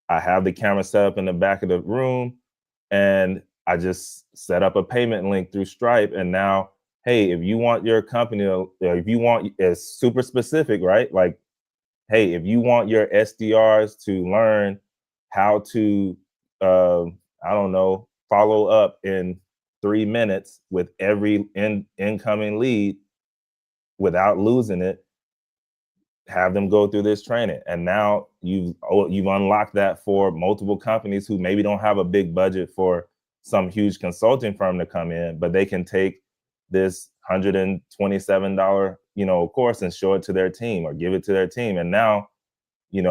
I have the camera set up in the back of the room, and I just set up a payment link through Stripe. And now, hey, if you want your company to, if you want, it's super specific, right? Like, hey, if you want your SDRs to learn how to, I don't know, follow up in 3 minutes with every incoming lead without losing it, have them go through this training. And now you've unlocked that for multiple companies who maybe don't have a big budget for some huge consulting firm to come in, but they can take this $127 course and show it to their team or give it to their team. And now, you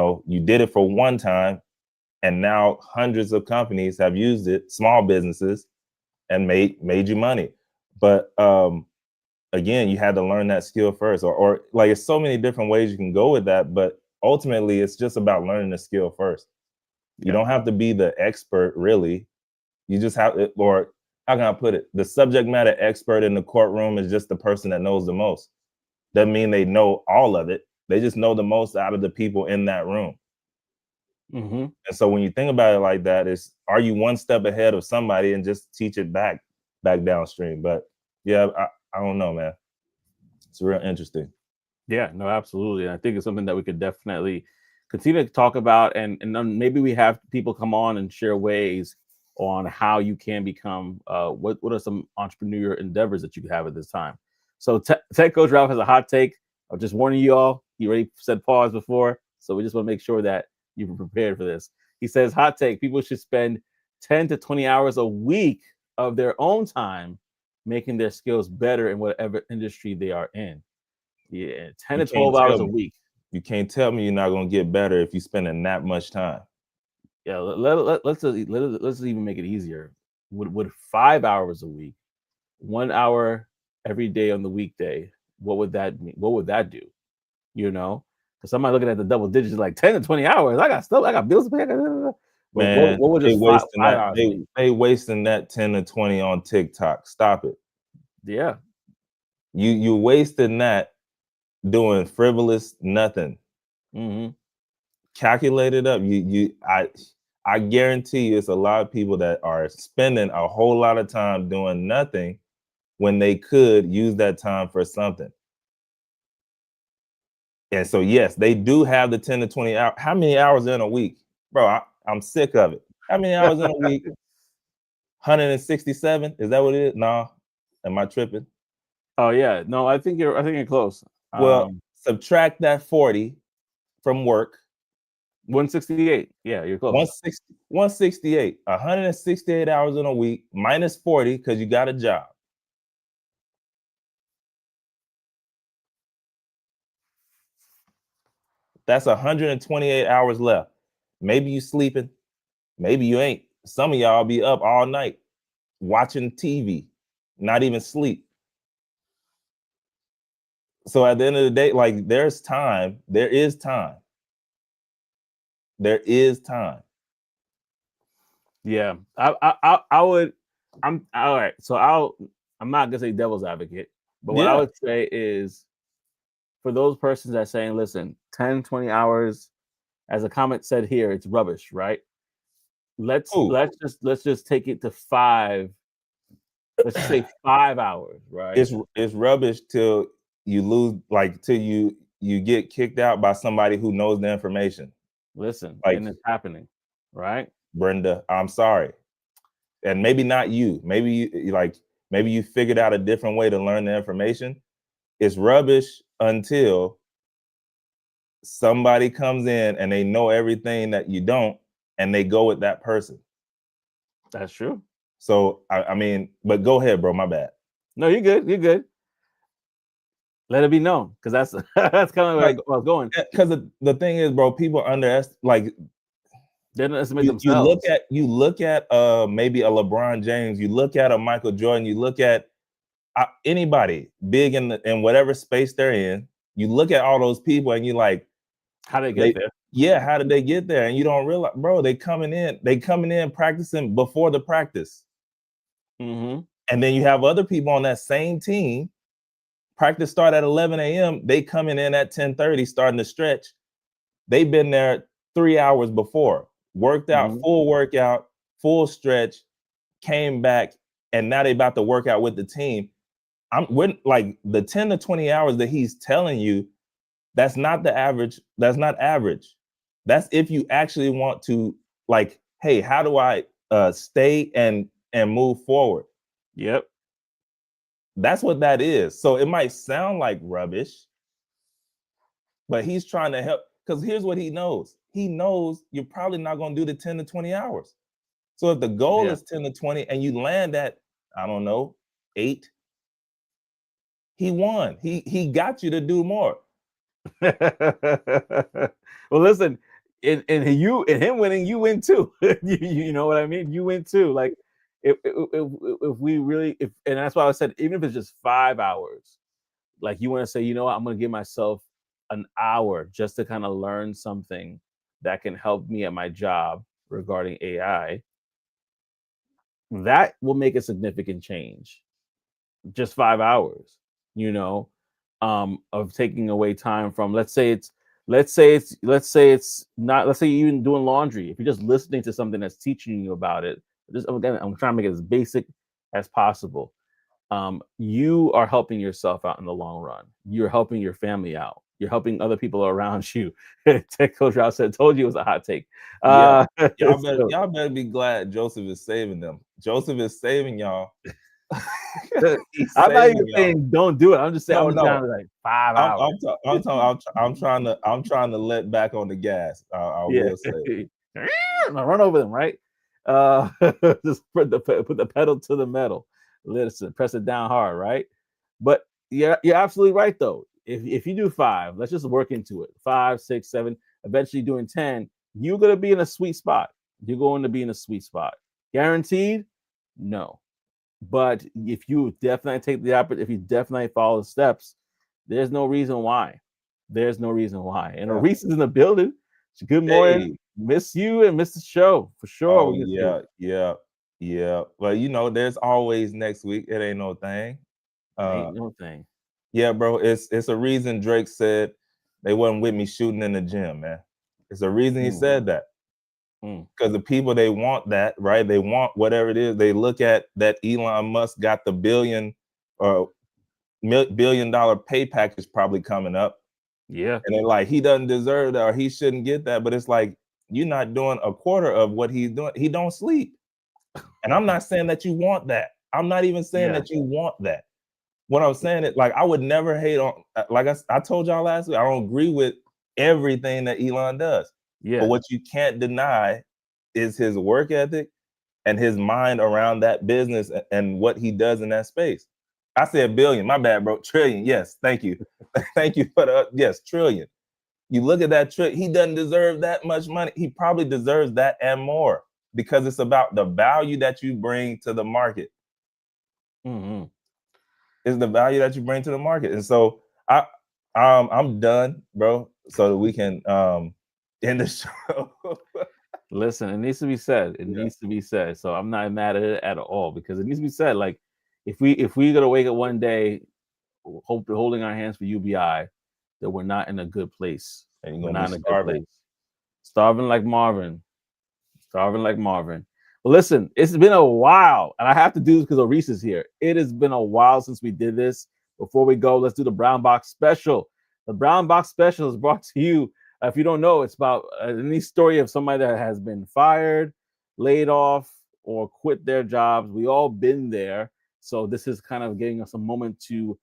did it for one time, and now hundreds of companies have used it, small businesses, and made you money. But again, you had to learn that skill first, or like, it's so many different ways you can go with that, but ultimately it's just about learning the skill first. You Yeah. don't have to be the expert, really. You just have, or how can I put it, the subject matter expert in the courtroom is just the person that knows the most. Doesn't mean they know all of it. They just know the most out of the people in that room. Mm-hmm. And so when you think about it like that, is, are you one step ahead of somebody and just teach it back downstream? But yeah, I don't know, man. It's real interesting. Yeah, no, absolutely. And I think it's something that we could definitely continue to talk about, and then maybe we have people come on and share ways on how you can become. What are some entrepreneur endeavors that you have at this time? So, Tech Coach Ralph has a hot take. I'm just warning you all. He already said pause before, so we just want to make sure that you were prepared for this. He says, hot take: people should spend 10 to 20 hours a week of their own time making their skills better in whatever industry they are in. Yeah, 10 You to can't 12 tell hours a me. week. You can't tell me you're not gonna get better if you're spending that much time. Yeah, let's even make it easier. Would 5 hours a week, 1 hour every day on the weekday, what would that mean? What would that do? You know? Because somebody looking at the double digits like 10 to 20 hours. I got bills to pay. But Man, what would they just five, wasting five that. hours They be? they wasting that 10 to 20 on TikTok. Stop it. Yeah. You wasting that doing frivolous nothing. Hmm. Calculate it up. I guarantee you, it's a lot of people that are spending a whole lot of time doing nothing when they could use that time for something. And so, yes, they do have the 10 to 20 hours. How many hours in a week? Bro, I'm sick of it. How many hours in a week? 167? Is that what it is? No. Am I tripping? Oh yeah. No, I think you're close. Well, subtract that 40 from work. 168. Yeah, you're close. 160, 168. 168 hours in a week minus 40 because you got a job. That's 128 hours left. Maybe you sleeping, maybe you ain't. Some of y'all be up all night watching TV, not even sleep. So at the end of the day, like, there's time. There is time. There is time. Yeah, I would. I'm all right. So I'm not gonna say devil's advocate, but what I Yeah. would say is for those persons that saying, listen, 10, 20 hours, as a comment said here, it's rubbish, right? Oh, Let's just take it to five. Let's just say 5 hours, right? it's rubbish till you lose, like, till you get kicked out by somebody who knows the information. Listen, Like, and it's happening, right? Brenda, I'm sorry. And maybe not you. Maybe maybe you figured out a different way to learn the information. It's rubbish until somebody comes in and they know everything that you don't, and they go with that person. That's true. So I mean, but go ahead, bro. My bad. No, you're good. You're good. Let it be known, because that's that's kind of where Like, I was going. because the thing is, bro, people underestimate. Like, They don't estimate you themselves. look at maybe a LeBron James, you look at a Michael Jordan, you look at anybody big in whatever space they're in. You look at all those people, and you like, How they get there? yeah, how did they get there? And you don't realize, bro, they coming in practicing before the practice. Mm-hmm. And then you have other people on that same team. Practice start at 11 a.m. They coming in at 10:30, starting to stretch. They've been there 3 hours before, worked out, full workout, full stretch, came back, and now they about to work out with the team. We're like, the 10 to 20 hours that he's telling you, that's not the average. That's not average. That's if you actually want to, like, hey, how do I stay and move forward? Yep. That's what that is. So it might sound like rubbish, but he's trying to help, because here's what he knows. He knows you're probably not going to do the 10 to 20 hours. So if the goal is 10 to 20 and you land at, I don't know, 8, he won. He got you to do more. Well, listen, in him winning, you win too. You know what I mean? You win too. Like, if we really, and that's why I said, even if it's just 5 hours, like, you want to say, you know what, I'm going to give myself an hour just to kind of learn something that can help me at my job regarding AI, that will make a significant change. Just 5 hours, you know, of taking away time from, let's say it's not, let's say you're even doing laundry. If you're just listening to something that's teaching you about it, just, again, I'm trying to make it as basic as possible. You are helping yourself out in the long run. You're helping your family out. You're helping other people around you. Tech Coach Ralph said, "Told you it was a hot take." Yeah, y'all So, better be glad Joseph is saving them. Joseph is saving y'all. He's I'm not even saving y'all. saying don't do it. I'm just saying, I'm just No. down to like 5 hours. I'm trying to let back on the gas. I Yeah. will say. Now run over them, right? Just put the pedal to the metal. Listen, press it down hard, right? But you're absolutely right though. If you do 5, let's just work into it. 5, 6, 7, eventually doing 10, you're gonna be in a sweet spot. You're going to be in a sweet spot. Guaranteed? No. But if you definitely take the if you definitely follow the steps, there's no reason why. There's no reason why. And Yeah. Reese is in the building. Good morning. Hey. Miss you and miss the show for sure. Oh yeah. Well, you know, there's always next week. It ain't no thing. Ain't no thing. Yeah, bro. It's a reason Drake said they wasn't with me shooting in the gym, man. It's a reason he said that. Because the people, they want that, right? They want whatever it is. They look at that Elon Musk got the billion or $1 billion pay package probably coming up. Yeah. And they're like, he doesn't deserve that, or he shouldn't get that. But it's like, you're not doing a quarter of what he's doing. He don't sleep. And I'm not saying that you want that. I'm not even saying that you want that. What I'm saying is, like, I would never hate on, like I told y'all last week, I don't agree with everything that Elon does. Yeah. But what you can't deny is his work ethic and his mind around that business and what he does in that space. I said billion, my bad, bro. Trillion, yes, thank you. Thank you for the, yes, trillion. You look at that trick, he doesn't deserve that much money. He probably deserves that and more, because it's about the value that you bring to the market. It's the value that you bring to the market. And so I'm done, bro, so that we can end the show. Listen, it needs to be said. It needs to be said. So I'm not mad at it at all, because it needs to be said. Like, if we're gonna wake up one day, holding our hands for UBI, that we're not in a good place. And We're you're gonna not be in a good starving. place. Starving like Marvin. Starving like Marvin. Well, listen, it's been a while, and I have to do this because Oris is here. It has been a while since we did this. Before we go, let's do the Brown Box Special. The Brown Box Special is brought to you. If you don't know, it's about any story of somebody that has been fired, laid off, or quit their jobs. We all been there. So this is kind of giving us a moment to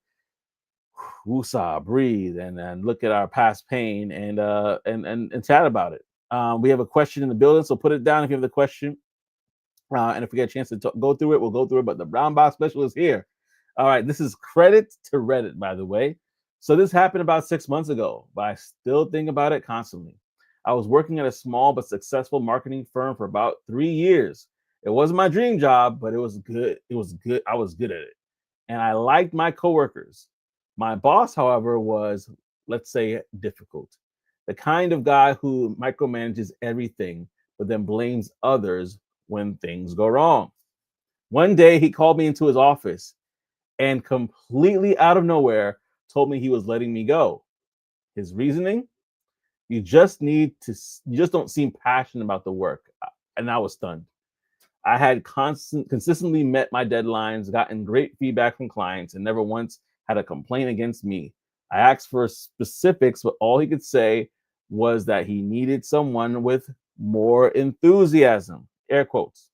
woosah, breathe, and look at our past pain and chat about it. We have a question in the building, so put it down if you have the question. And if we get a chance to go through it, we'll go through it. But the brown box special is here. All right, this is credit to Reddit, by the way. So this happened about 6 months ago, but I still think about it constantly. I was working at a small but successful marketing firm for about 3 years. It wasn't my dream job, but it was good. It was good. I was good at it. And I liked my coworkers. My boss, however, was, let's say, difficult. The kind of guy who micromanages everything, but then blames others when things go wrong. One day he called me into his office and completely out of nowhere told me he was letting me go. His reasoning? You just don't seem passionate about the work. And I was stunned. I had consistently met my deadlines, gotten great feedback from clients, and never once had a complaint against me. I asked for specifics, but all he could say was that he needed someone with more enthusiasm. Air quotes.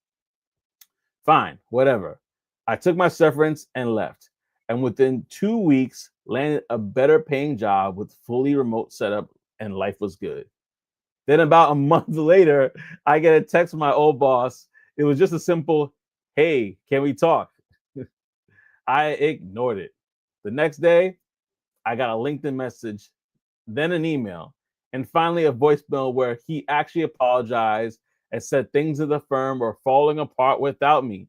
Fine, whatever. I took my severance and left. And within 2 weeks, landed a better paying job with fully remote setup, and life was good. Then about a month later, I get a text from my old boss. It was just a simple, "Hey, can we talk?" I ignored it. The next day, I got a LinkedIn message, then an email, and finally a voicemail where he actually apologized and said things at the firm were falling apart without me.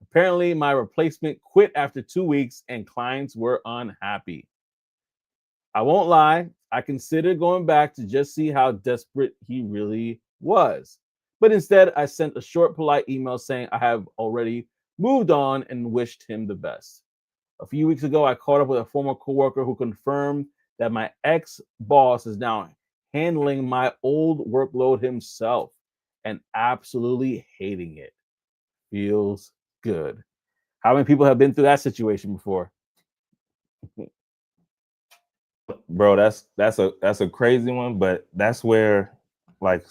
Apparently, my replacement quit after 2 weeks and clients were unhappy. I won't lie, I considered going back to just see how desperate he really was. But instead, I sent a short, polite email saying I have already moved on and wished him the best. A few weeks ago, I caught up with a former coworker who confirmed that my ex-boss is now handling my old workload himself and absolutely hating it. Feels good. How many people have been through that situation before? Bro, that's a crazy one, but that's where like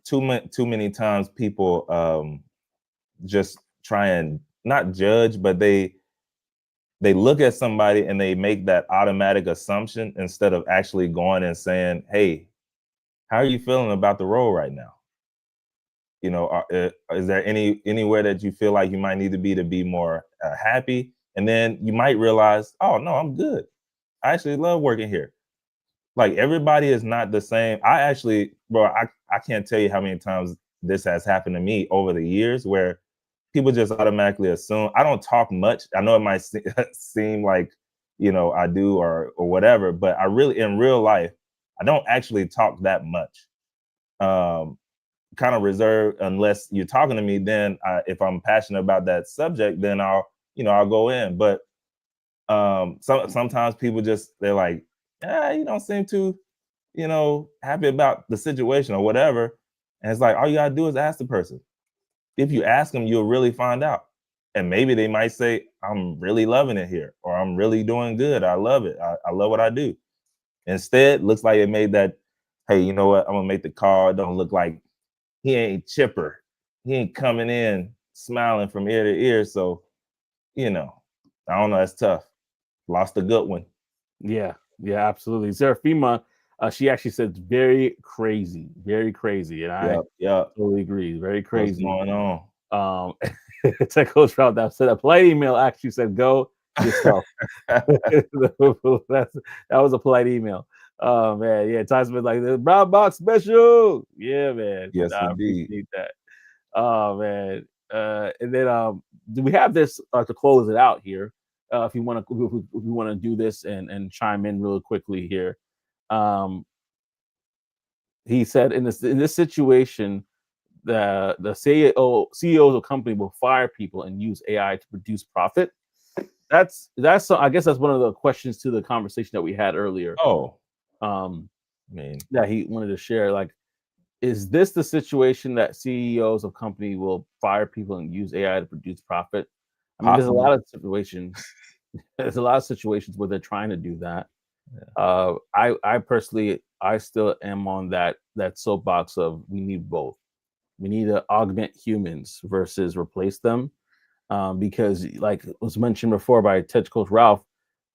too many times people just try and not judge, but they look at somebody and they make that automatic assumption instead of actually going and saying, "Hey, how are you feeling about the role right now? You know, is there anywhere that you feel like you might need to be more happy?" And then you might realize, "Oh no, I'm good. I actually love working here." Like everybody is not the same. I actually, bro, I can't tell you how many times this has happened to me over the years where people just automatically assume I don't talk much. I know it might seem like, I do or whatever, but I really in real life, I don't actually talk that much. Kind of reserved unless you're talking to me. Then if I'm passionate about that subject, then I'll go in. But sometimes people they're like, you don't seem too, happy about the situation or whatever. And it's like, all you gotta do is ask the person. If you ask them, you'll really find out. And maybe they might say, "I'm really loving it here," or "I'm really doing good. I love it. I love what I do." Instead, looks like it made that, "Hey, you know what? I'm gonna make the call. It don't look like he ain't chipper. He ain't coming in smiling from ear to ear." So, I don't know. That's tough. Lost a good one. Yeah, absolutely. Serafima, she actually said very crazy, and I Yep. totally agree. Very What's crazy. going on? Tech coach route that said a polite email actually said go yourself. that was a polite email. Oh man, yeah. Tyson been like the brown box special. Yeah, man. Yes, I indeed. appreciate that. Oh man. And then do we have this to close it out here? If you want to do this and chime in really quickly here. He said in this situation, the CEOs of company will fire people and use AI to produce profit. That's I guess that's one of the questions to the conversation that we had earlier. Oh, Um, I mean, that he wanted to share. Like, is this the situation that CEOs of company will fire people and use AI to produce profit? I mean, there's a possibly. lot of situations. There's a lot of situations where they're trying to do that. Yeah. I personally, I still am on that soapbox of we need both. We need to augment humans versus replace them, because, like was mentioned before by Tech Coach Ralph,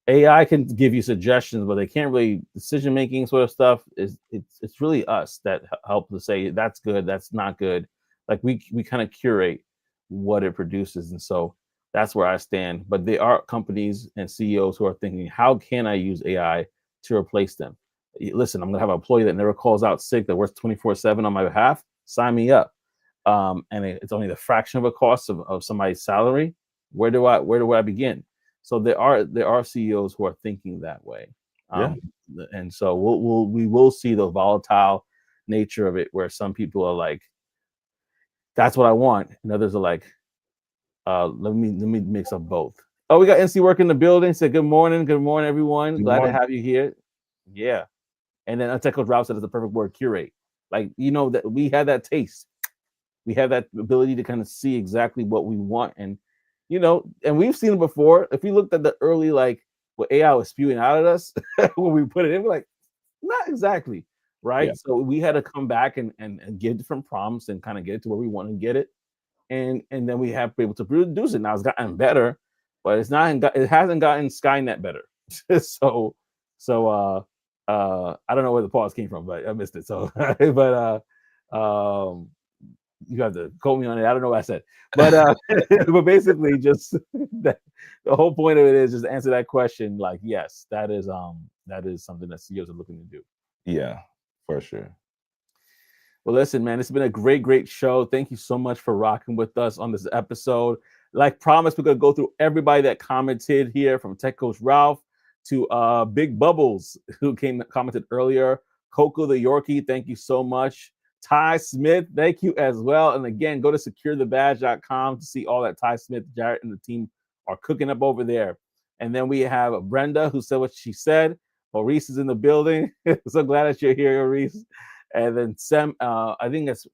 AI can give you suggestions, but they can't really decision making sort of stuff. It's really us that help to say that's good, that's not good. Like we kind of curate what it produces, and so that's where I stand. But there are companies and CEOs who are thinking, how can I use AI to replace them? Listen, I'm gonna have an employee that never calls out sick, that works 24/7 on my behalf. Sign me up. And it's only the fraction of a cost of somebody's salary. Where do I begin? So there are CEOs who are thinking that way, Yeah. um, and so we will see the volatile nature of it, where some people are like, "That's what I want," and others are like, let me mix up both. Oh, we got NC Work in the building. Said good morning, everyone. Good Glad to morning. have you here. Yeah, and then Untecho Route said it's the perfect word, curate. Like that we had that taste, we have that ability to kind of see exactly what we want, and we've seen it before. If we looked at the early, like, what AI was spewing out at us when we put it in, we're like, not exactly Yeah. right. So we had to come back and get different prompts and kind of get it to where we want to get it, and then we have to be able to produce it. Now it's gotten better, but it hasn't gotten Skynet better. so I don't know where the pause came from, but I missed it. So but you have to quote me on it. I don't know what I said, but but basically, just the whole point of it is just answer that question. Like, yes, that is something that CEOs are looking to do. Yeah, for sure. Well, listen, man, it's been a great show. Thank you so much for rocking with us on this episode. Like promised, we're gonna go through everybody that commented here, from Tech Coach Ralph to Big Bubbles, who commented earlier. Coco the Yorkie, thank you so much. Ty Smith, thank you as well. And again, go to securethebadge.com to see all that Ty Smith, Jarrett, and the team are cooking up over there. And then we have Brenda, who said what she said. Maurice is in the building. So glad that you're here, Maurice. And then Sam, I think it's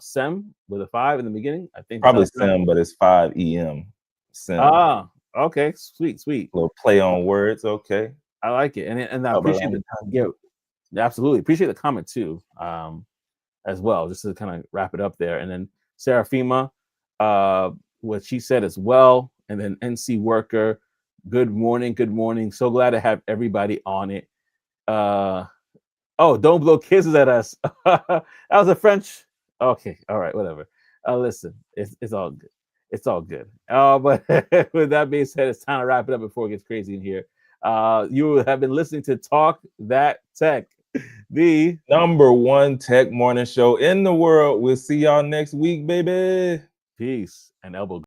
Sem with a 5 in the beginning. I think Probably that's right. Sim, but it's 5 EM. Sim. Ah, okay, sweet. Little play on words. Okay. I like it, and I Cover appreciate around the the time. absolutely appreciate the comment too, as well, just to kind of wrap it up there. And then Seraphima, what she said as well, and then NC Worker, good morning. So glad to have everybody on it. Oh, don't blow kisses at us. That was a French. Okay, all right, whatever. Listen, it's all good. It's all good. But with that being said, it's time to wrap it up before it gets crazy in here. You have been listening to Talk That Tech, the #1 tech morning show in the world. We'll see y'all next week, baby. Peace and elbow.